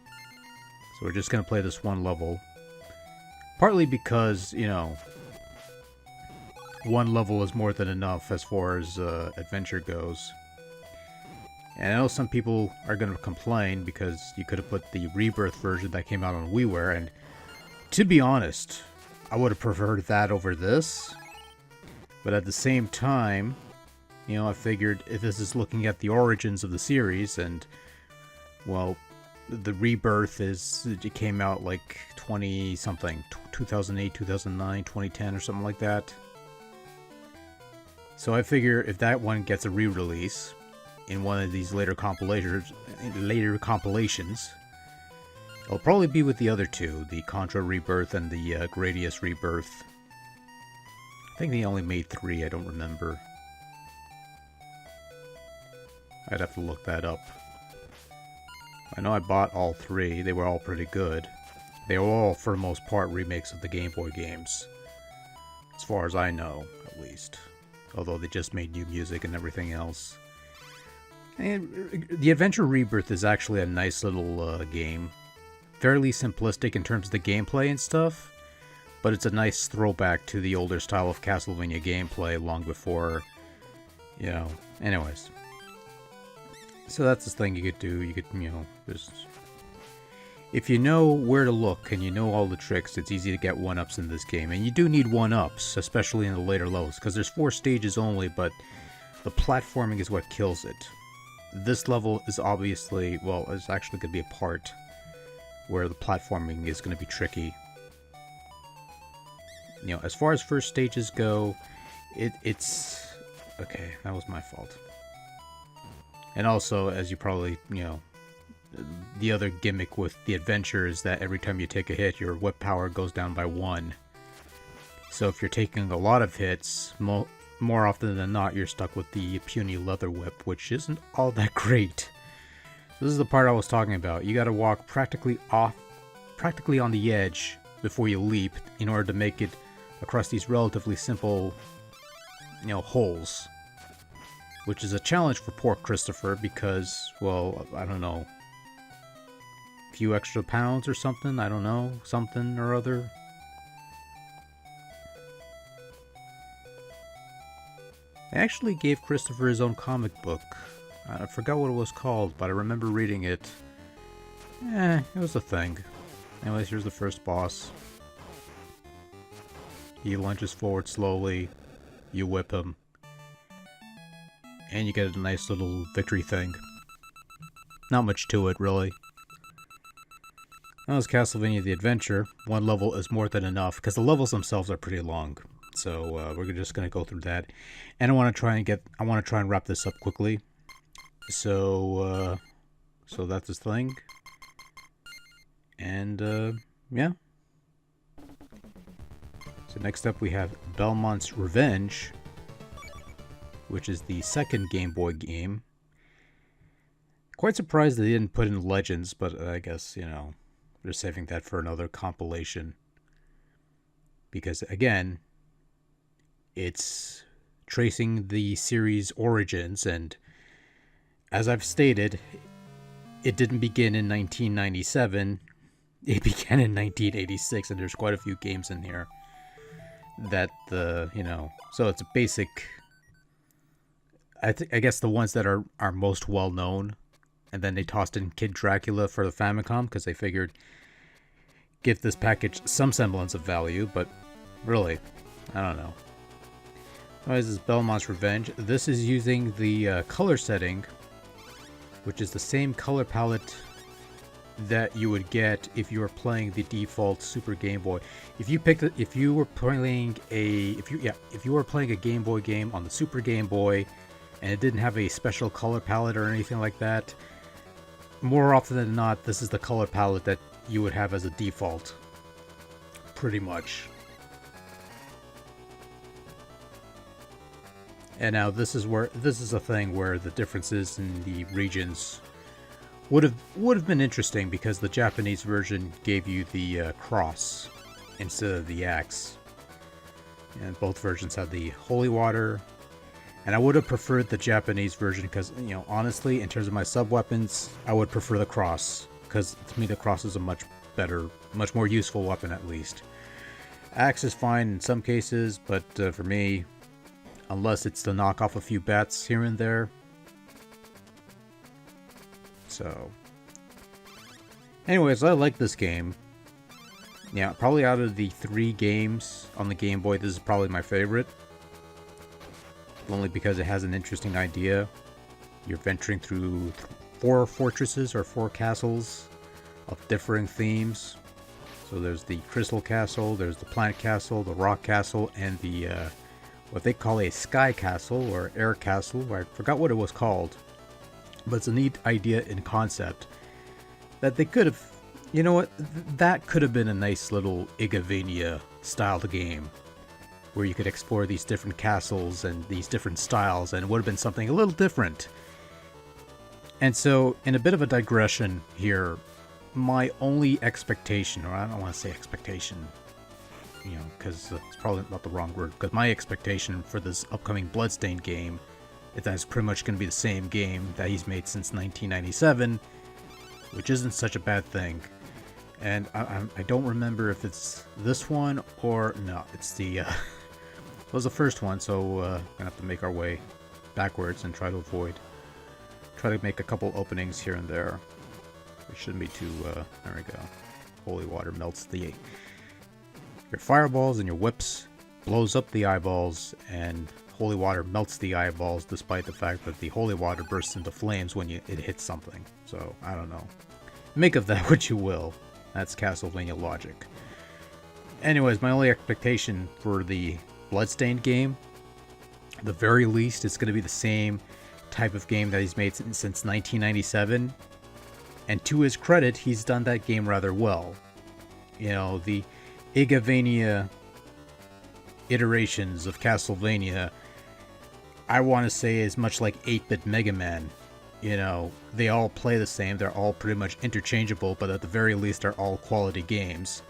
So we're just going to play this one level. Partly because, you know, one level is more than enough as far as Adventure goes. And I know some people are going to complain because you could have put the Rebirth version that came out on WiiWare, and to be honest, I would have preferred that over this. But at the same time, you know, I figured if this is looking at the origins of the series, and, well, the Rebirth it came out like 20-something, 2008, 2009, 2010 or something like that. So I figure if that one gets a re-release in one of these later compilations, it'll probably be with the other two, the Contra Rebirth and the Gradius Rebirth. I think they only made 3, I don't remember. I'd have to look that up. I know I bought all 3, they were all pretty good. They were all, for the most part, remakes of the Game Boy games. As far as I know, at least. Although they just made new music and everything else. And the Adventure Rebirth is actually a nice little game. Fairly simplistic in terms of the gameplay and stuff, but it's a nice throwback to the older style of Castlevania gameplay long before, you know, anyways. So that's the thing you could do. You could, you know, just... If you know where to look and you know all the tricks, it's easy to get 1-ups in this game. And you do need 1-ups, especially in the later levels, because there's 4 stages only, but the platforming is what kills it. This level is obviously, well, it's actually going to be a part where the platforming is going to be tricky. You know, as far as first stages go, it's... Okay, that was my fault. And also, as you probably, you know, the other gimmick with the Adventure is that every time you take a hit, your whip power goes down by 1. So if you're taking a lot of hits, more often than not, you're stuck with the puny leather whip, which isn't all that great. This is the part I was talking about. You gotta walk practically on the edge before you leap in order to make it across these relatively simple, you know, holes. Which is a challenge for poor Christopher because, well, I don't know, a few extra pounds or something? I don't know, something or other. I actually gave Christopher his own comic book. I forgot what it was called, but I remember reading it. It was a thing. Anyways, here's the first boss. He lunges forward slowly, you whip him, and you get a nice little victory thing. Not much to it, really. That was Castlevania the Adventure. One level is more than enough, because the levels themselves are pretty long. So we're just going to go through that. And I want to try and wrap this up quickly. So that's this thing. And, yeah. So next up we have Belmont's Revenge, which is the second Game Boy game. Quite surprised they didn't put in Legends, but I guess, you know, they're saving that for another compilation. Because, again, it's tracing the series' origins, and as I've stated, it didn't begin in 1997. It began in 1986, and there's quite a few games in here that you know, so it's a basic. I guess the ones that are most well known, and then they tossed in Kid Dracula for the Famicom because they figured give this package some semblance of value, but really, I don't know. Anyways, this is Belmont's Revenge. This is using the color setting, which is the same color palette that you would get if you were playing the default Super Game Boy. If you were playing a Game Boy game on the Super Game Boy and it didn't have a special color palette or anything like that, more often than not, this is the color palette that you would have as a default. Pretty much. And now this is a thing where the differences in the regions would have been interesting, because the Japanese version gave you the cross instead of the axe, and both versions had the holy water. And I would have preferred the Japanese version because, you know, honestly, in terms of my sub weapons, I would prefer the cross, because to me the cross is a much better, much more useful weapon at least. Axe is fine in some cases, but for me, unless it's to knock off a few bats here and there. So, anyways, I like this game. Yeah, probably out of the 3 games on the Game Boy, this is probably my favorite. Only because it has an interesting idea. You're venturing through 4 fortresses or 4 castles of differing themes. So there's the Crystal Castle, there's the Plant Castle, the Rock Castle, and the what they call a Sky Castle or Air Castle. I forgot what it was called. But it's a neat idea in concept that they could have, you know what, that could have been a nice little Igavania styled game where you could explore these different castles and these different styles, and it would have been something a little different. And so, in a bit of a digression here, my only expectation, or I don't want to say expectation, you know, because it's probably not the wrong word, because my expectation for this upcoming Bloodstained game, that's pretty much going to be the same game that he's made since 1997, which isn't such a bad thing. And I don't remember if it's this one or no. It's the it was the first one, so gonna have to make our way backwards and try to make a couple openings here and there. It shouldn't be too. There we go. Holy water melts your fireballs, and your whips blows up the eyeballs, and holy water melts the eyeballs, despite the fact that the holy water bursts into flames when it hits something. So, I don't know. Make of that what you will. That's Castlevania logic. Anyways, my only expectation for the Bloodstained game, at the very least, it's going to be the same type of game that he's made since 1997. And to his credit, he's done that game rather well. You know, the Igavania iterations of Castlevania, I want to say, is much like 8-bit Mega Man. You know, they all play the same, they're all pretty much interchangeable, but at the very least they're all quality games.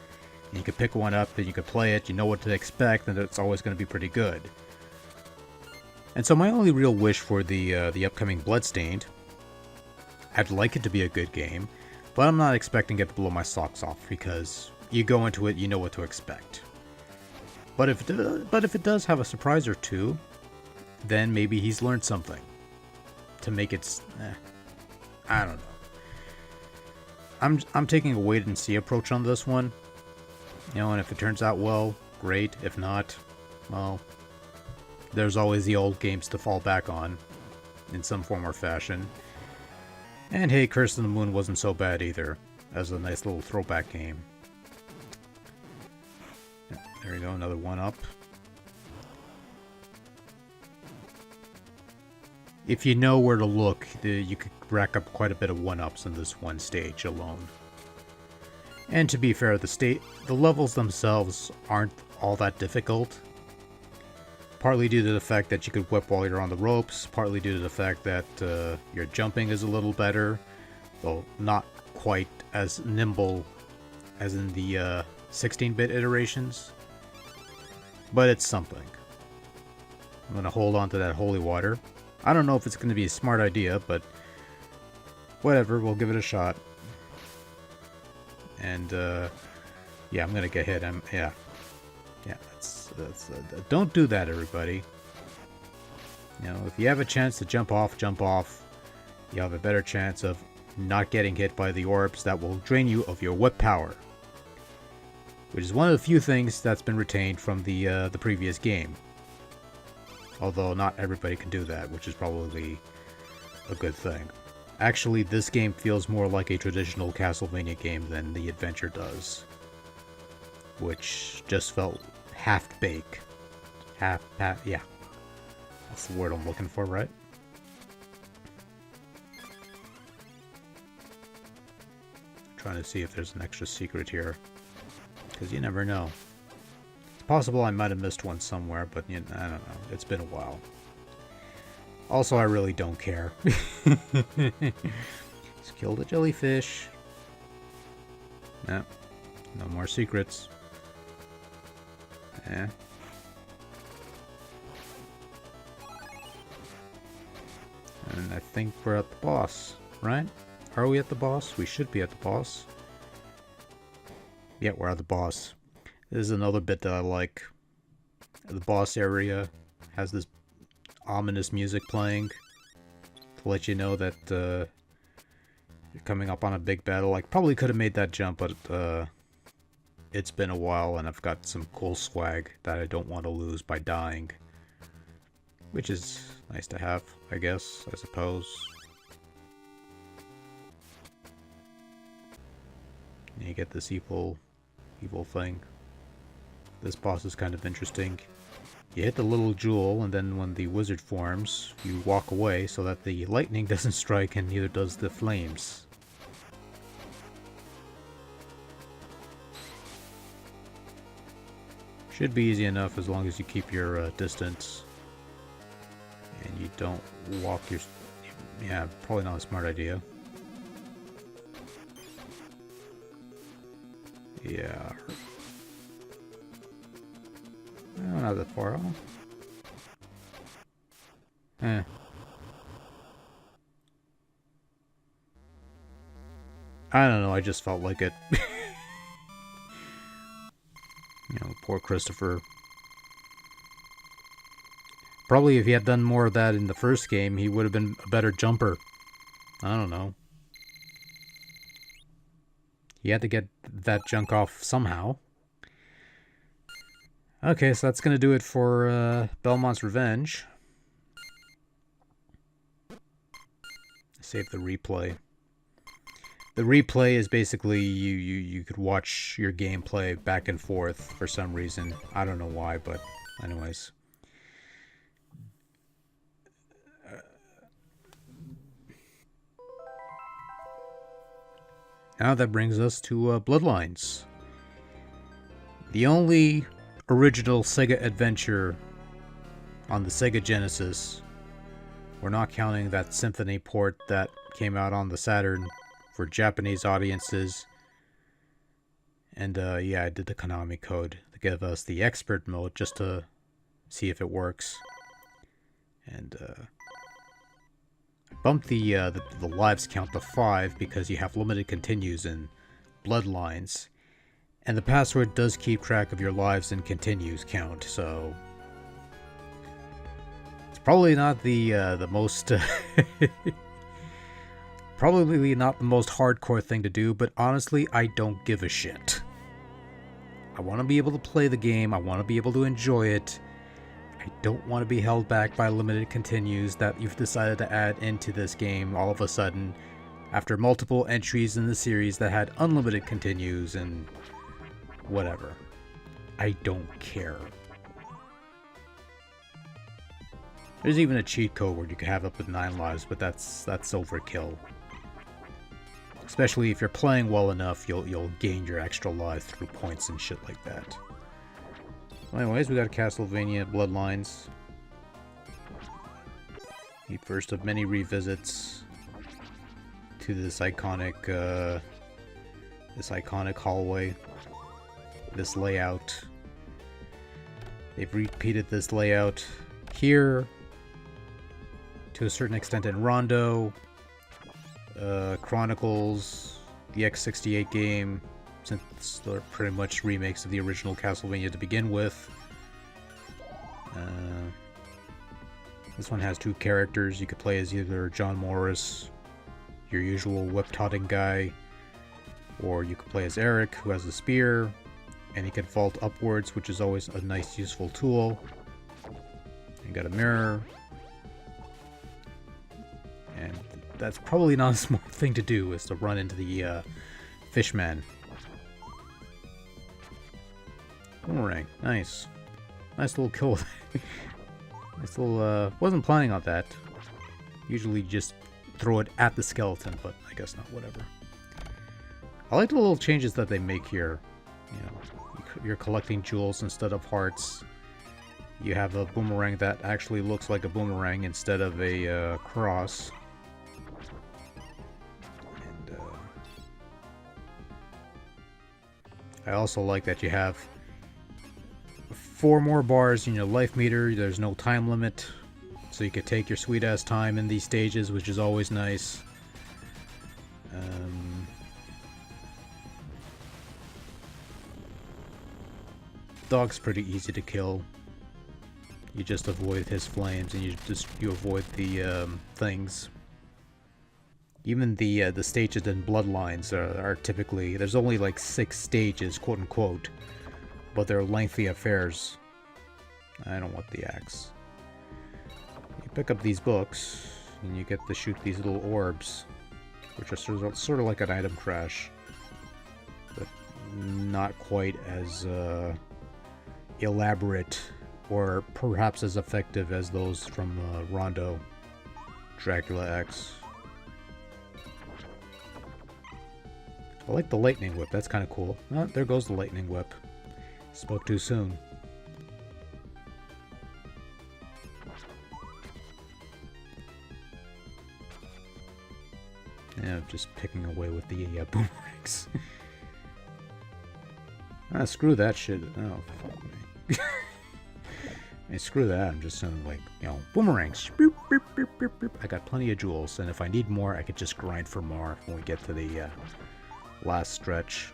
And you can pick one up and you can play it, you know what to expect, and it's always going to be pretty good. And so my only real wish for the upcoming Bloodstained, I'd like it to be a good game, but I'm not expecting it to blow my socks off, because you go into it, you know what to expect. But if it does have a surprise or two, then maybe he's learned something to make it, I don't know. I'm taking a wait and see approach on this one. You know, and if it turns out well, great. If not, well, there's always the old games to fall back on in some form or fashion. And hey, Curse of the Moon wasn't so bad either, as a nice little throwback game. There you go, another one up. If you know where to look, you could rack up quite a bit of 1-ups in this one stage alone. And to be fair, the levels themselves aren't all that difficult. Partly due to the fact that you could whip while you're on the ropes, partly due to the fact that your jumping is a little better, though not quite as nimble as in the 16-bit iterations. But it's something. I'm going to hold on to that holy water. I don't know if it's going to be a smart idea, but whatever, we'll give it a shot. And yeah, I'm going to get hit. Yeah, don't do that, everybody. You know, if you have a chance to jump off, you have a better chance of not getting hit by the orbs that will drain you of your whip power. Which is one of the few things that's been retained from the previous game. Although not everybody can do that, which is probably a good thing. Actually, this game feels more like a traditional Castlevania game than the adventure does. Which just felt half-baked. Yeah. That's the word I'm looking for, right? Trying to see if there's an extra secret here. Because you never know. It's possible I might have missed one somewhere, but I don't know. It's been a while. Also, I really don't care. Just kill the jellyfish. No. No more secrets. Eh. And I think we're at the boss, right? Are we at the boss? We should be at the boss. Yeah, we're at the boss. This is another bit that I like. The boss area has this ominous music playing to let you know that you're coming up on a big battle. I probably could have made that jump, but it's been a while and I've got some cool swag that I don't want to lose by dying. Which is nice to have, I guess, I suppose. And you get this evil thing. This boss is kind of interesting. You hit the little jewel, and then when the wizard forms, you walk away so that the lightning doesn't strike and neither does the flames. Should be easy enough as long as you keep your distance. And you don't walk your... Yeah, probably not a smart idea. Yeah. Oh, not that far off. Eh. I don't know, I just felt like it. You know, poor Christopher. Probably if he had done more of that in the first game, he would have been a better jumper. I don't know. He had to get that junk off somehow. Okay, so that's going to do it for Belmont's Revenge. Save the replay. The replay is basically you could watch your gameplay back and forth for some reason. I don't know why, but anyways. Now that brings us to Bloodlines. The only original Sega adventure on the Sega Genesis. We're not counting that Symphony port that came out on the Saturn for Japanese audiences. And yeah, I did the Konami code to give us the expert mode just to see if it works. And I bumped the lives count to 5 because you have limited continues in Bloodlines. And the password does keep track of your lives and continues count, so it's probably not the most Probably not the most hardcore thing to do, but honestly, I don't give a shit. I want to be able to play the game, I want to be able to enjoy it. I don't want to be held back by limited continues that you've decided to add into this game all of a sudden after multiple entries in the series that had unlimited continues and whatever. I don't care. There's even a cheat code where you can have up to 9 lives, but that's overkill. Especially if you're playing well enough, you'll gain your extra lives through points and shit like that. Anyways, we got Castlevania Bloodlines. The first of many revisits to this iconic hallway, this layout. They've repeated this layout here to a certain extent in Rondo, Chronicles, the X68 game, since they're pretty much remakes of the original Castlevania to begin with. This one has 2 characters. You could play as either John Morris, your usual whip-toting guy, or you could play as Eric, who has a spear, and he can vault upwards, which is always a nice, useful tool. You got a mirror. And that's probably not a smart thing to do, is to run into the Fishman. Boomerang, nice. Nice little kill. Nice little, wasn't planning on that. Usually just throw it at the skeleton, but I guess not, whatever. I like the little changes that they make here. You know, you're collecting jewels instead of hearts. You have a boomerang that actually looks like a boomerang instead of a cross. And I also like that you have 4 more bars in your life meter. There's no time limit, so you could take your sweet ass time in these stages, which is always nice. Dog's pretty easy to kill. You just avoid his flames, and you avoid the things. Even the stages in Bloodlines are typically, there's only like 6 stages, quote unquote, but they're lengthy affairs. I don't want the axe. You pick up these books, and you get to shoot these little orbs, which are sort of like an item crash, but not quite as elaborate or perhaps as effective as those from Rondo, Dracula X. I like the lightning whip, that's kind of cool. Oh, there goes the lightning whip. Spoke too soon. Yeah, I'm just picking away with the boomerangs. Ah, screw that shit. Oh, fuck me. Hey, screw that. I'm just gonna, like, you know, boomerangs. Boop, boop, boop, boop, boop. I got plenty of jewels, and if I need more, I could just grind for more when we get to the last stretch.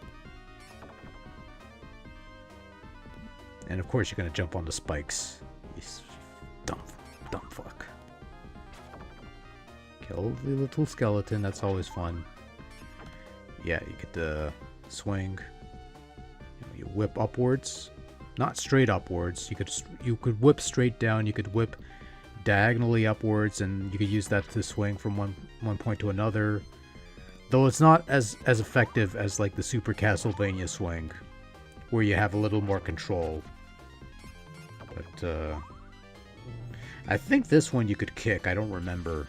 And of course, you're gonna jump on the spikes. You dumb fuck. Kill the little skeleton. That's always fun. Yeah, you get the swing. You whip upwards. Not straight upwards. You could whip straight down. You could whip diagonally upwards, and you could use that to swing from one point to another. Though it's not as effective as like the Super Castlevania swing, where you have a little more control. But I think this one you could kick. I don't remember,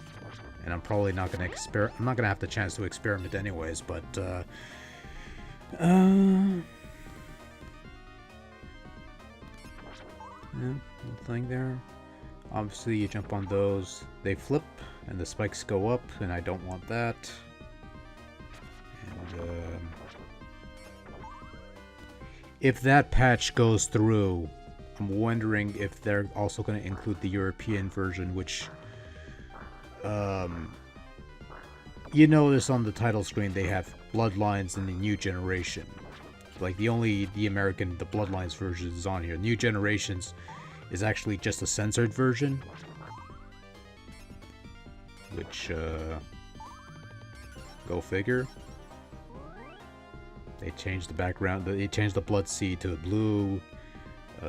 and I'm probably not gonna I'm not gonna have the chance to experiment anyways. But yeah, little thing there. Obviously, you jump on those, they flip, and the spikes go up, and I don't want that. And if that patch goes through, I'm wondering if they're also going to include the European version, which, you notice on the title screen they have Bloodlines and the New Generation. Like, the Bloodlines version is on here. New Generations is actually just a censored version, which Go figure. They changed the background. They changed the blood seed to blue.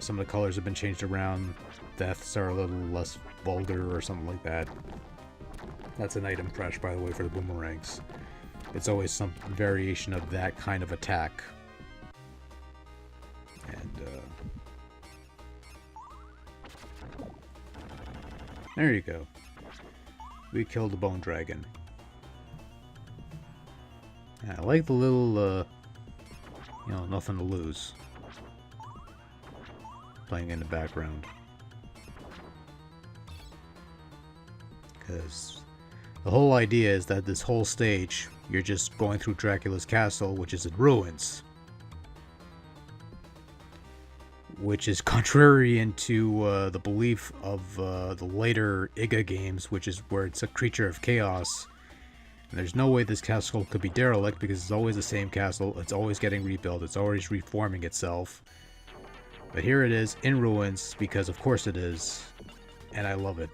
Some of the colors have been changed around. Deaths are a little less vulgar or something like that. That's an item crash, by the way, for the boomerangs. It's always some variation of that kind of attack. And, there you go. We killed the bone dragon. Yeah, I like the little, you know, nothing to lose playing in the background. Because the whole idea is that this whole stage, you're just going through Dracula's castle, which is in ruins. Which is contrary into the belief of the later Iga games, which is where it's a creature of chaos. And there's no way this castle could be derelict because it's always the same castle. It's always getting rebuilt. It's always reforming itself. But here it is in ruins because of course it is. And I love it.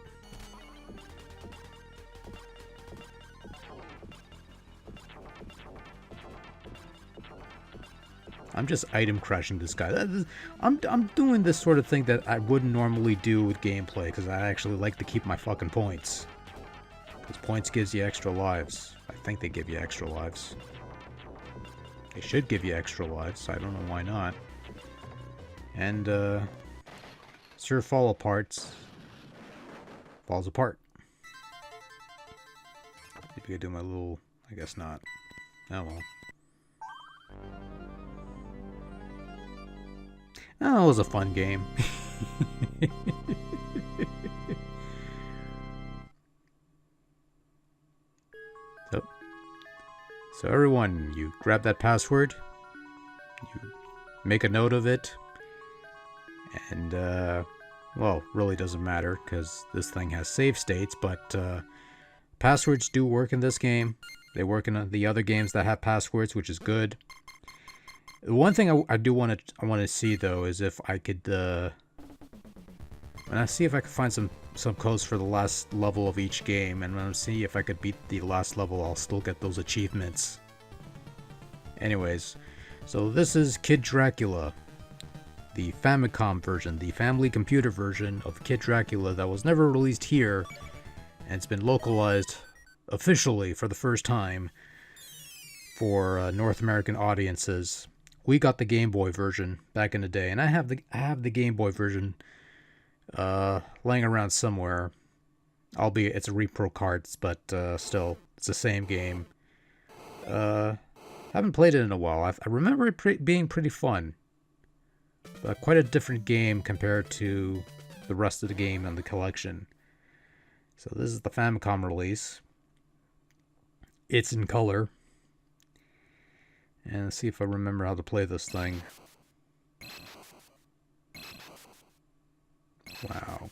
I'm just item crashing this guy. I'm doing this sort of thing that I wouldn't normally do with gameplay because I actually like to keep my fucking points. Because points gives you extra lives. I think they give you extra lives. They should give you extra lives. I don't know why not. And, Sir Fall Apart falls apart. Maybe I do my little... I guess not. Oh well. Oh, it was a fun game. So everyone, you grab that password, you make a note of it, and, well, really doesn't matter, because this thing has save states, but, passwords do work in this game. They work in the other games that have passwords, which is good. The one thing I do want to see, though, is if I could, and I see if I could find some codes for the last level of each game, and when I see if I could beat the last level, I'll still get those achievements. Anyways, so this is Kid Dracula, the Famicom version, the family computer version of Kid Dracula that was never released here, and it's been localized officially for the first time for North American audiences. We got the Game Boy version back in the day, and I have the Game Boy version laying around somewhere. Albeit it's a repro cards, but still, it's the same game. I haven't played it in a while. I remember it being pretty fun. But quite a different game compared to the rest of the game and the collection. So this is the Famicom release. It's in color. And let's see if I remember how to play this thing. Wow.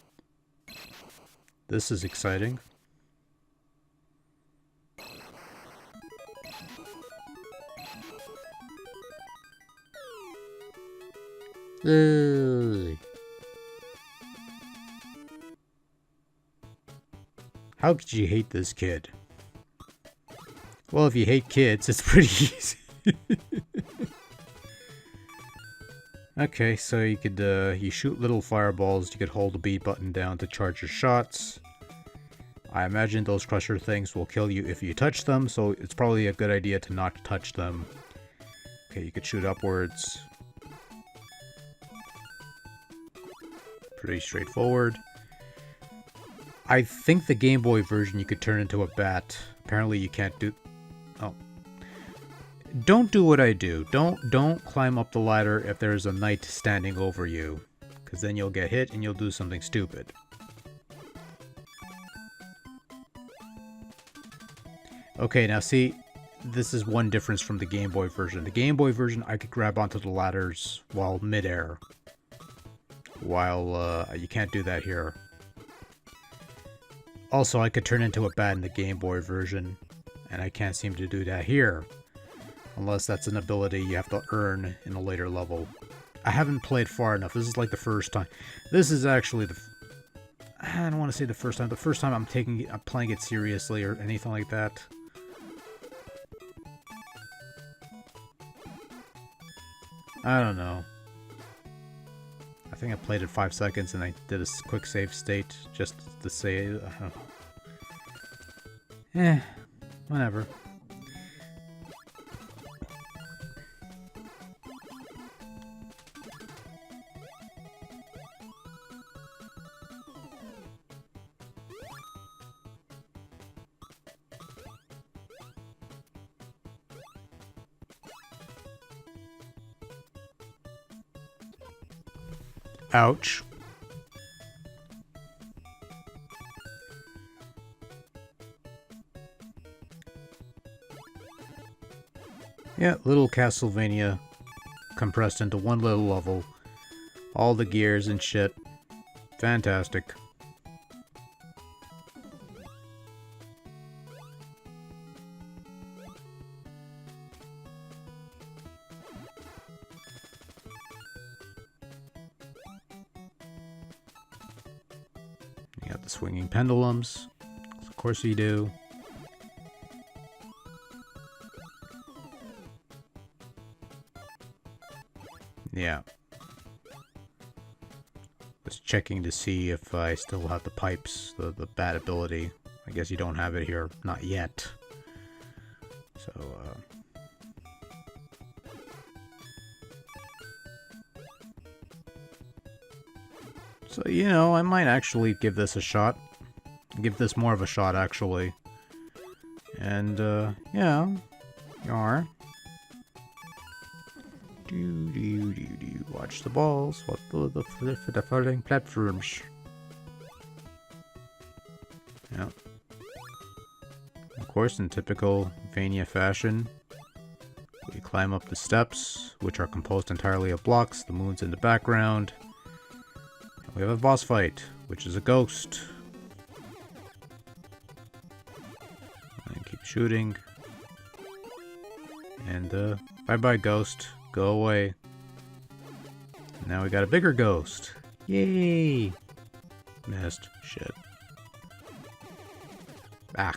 This is exciting. How could you hate this kid? Well, if you hate kids, it's pretty easy. Okay, so you could you shoot little fireballs. You could hold the B button down to charge your shots. I imagine those crusher things will kill you if you touch them, so it's probably a good idea to not touch them. Okay, you could shoot upwards. Pretty straightforward. I think the Game Boy version you could turn into a bat. Apparently you can't do... Oh. Don't do what I do. Don't climb up the ladder if there's a knight standing over you. Because then you'll get hit and you'll do something stupid. Okay, now see, this is one difference from the Game Boy version. The Game Boy version, I could grab onto the ladders while midair. While, you can't do that here. Also, I could turn into a bat in the Game Boy version, and I can't seem to do that here. Unless that's an ability you have to earn in a later level. I haven't played far enough. This is like the first time. This is actually the... I don't want to say the first time. The first time I'm playing it seriously or anything like that. I don't know. I think I played it 5 seconds and I did a quick save state just to say, whatever. Ouch. Yeah, little Castlevania compressed into one little level. All the gears and shit. Fantastic. You got the swinging pendulums. Of course you do. Yeah. Just checking to see if I still have the pipes, the bad ability. I guess you don't have it here. Not yet. So, So, you know, I might actually give this a shot. Give this more of a shot, actually. And, yeah. You are. Watch the balls. What the falling platforms. Yeah. Of course, in typical Vania fashion, we climb up the steps, which are composed entirely of blocks. The moon's in the background. We have a boss fight, which is a ghost. And keep shooting. And, bye-bye, ghost. Go away. Now we got a bigger ghost. Yay! Missed. Shit. Ah.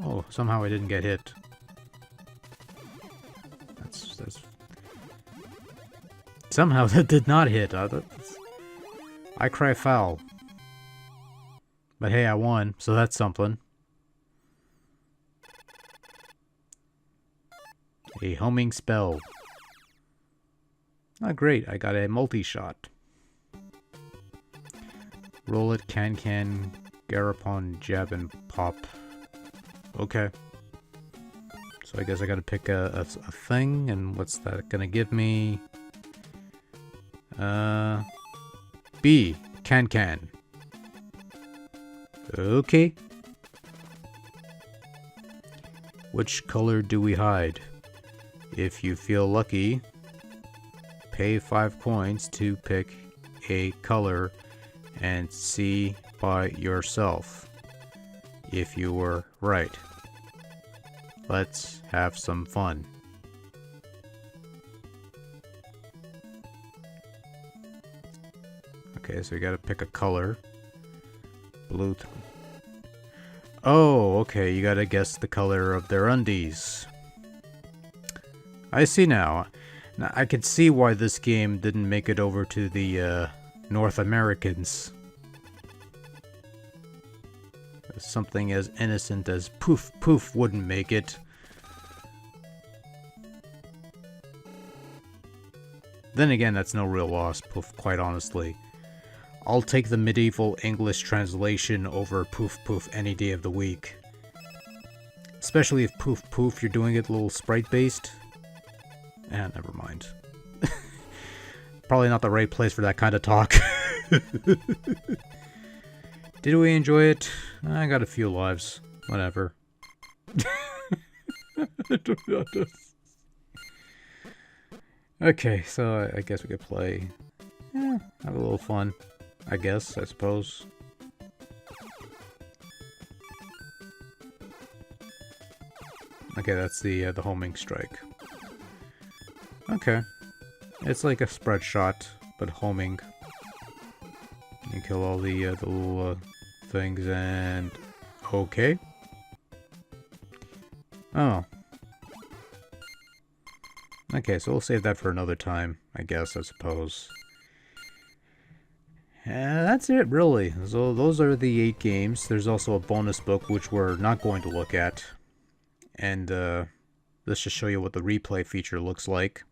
Oh, somehow I didn't get hit. That's... Somehow that did not hit. I cry foul. But hey, I won, so that's something. A homing spell. Oh, great, I got a multi-shot. Roll it, can, Garapon, jab, and pop. Okay. So I guess I gotta pick a thing, and what's that gonna give me? B. Can. Okay. Which color do we hide? If you feel lucky, pay 5 coins to pick a color and see by yourself if you were right. Let's have some fun. Okay, so you gotta pick a color. Blue. Oh, okay, you gotta guess the color of their undies. I see now. Now, I could see why this game didn't make it over to the North Americans. Something as innocent as poof poof wouldn't make it. Then again, that's no real loss, poof, quite honestly. I'll take the medieval English translation over poof poof any day of the week. Especially if poof poof you're doing it a little sprite based. Never mind. Probably not the right place for that kind of talk. Did we enjoy it? I got a few lives. Whatever. Okay, so I guess we could play. Yeah, have a little fun. I guess, I suppose. Okay, that's the homing strike. Okay. It's like a spread shot, but homing. You kill all the little things and... Okay. Oh. Okay, so we'll save that for another time, I suppose. And that's it, really. So those are the 8 games. There's also a bonus book, which we're not going to look at. And let's just show you what the replay feature looks like.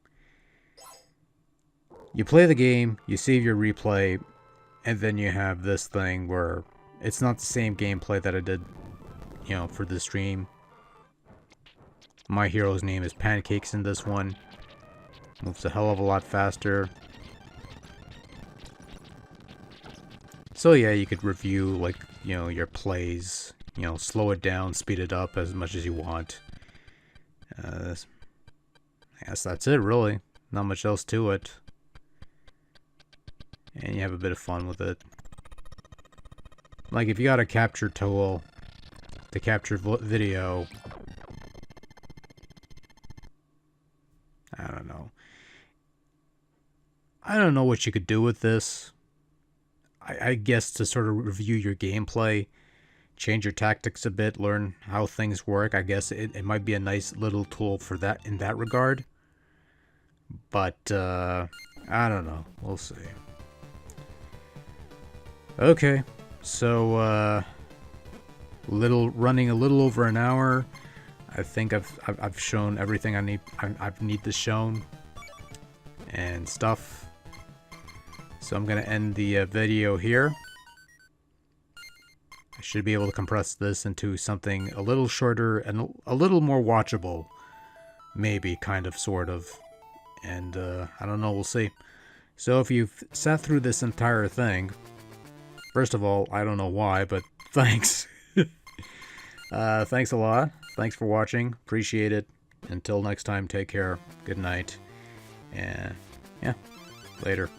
You play the game, you save your replay, and then you have this thing where it's not the same gameplay that I did, you know, for the stream. My hero's name is Pancakes in this one. Moves a hell of a lot faster. So yeah, you could review, like, you know, your plays. You know, slow it down, speed it up as much as you want. I guess that's it, really. Not much else to it. And you have a bit of fun with it. Like, if you got a capture tool to capture video, I don't know. I don't know what you could do with this. I guess to sort of review your gameplay, change your tactics a bit, learn how things work. I guess it might be a nice little tool for that in that regard. But, I don't know. We'll see. Okay, so, running a little over an hour. I think I've shown everything I need this shown and stuff. So I'm gonna end the video here. I should be able to compress this into something a little shorter and a little more watchable, maybe, kind of, sort of. And I don't know, we'll see. So if you've sat through this entire thing, first of all, I don't know why, but thanks. Thanks a lot. Thanks for watching. Appreciate it. Until next time, take care. Good night. And yeah, later.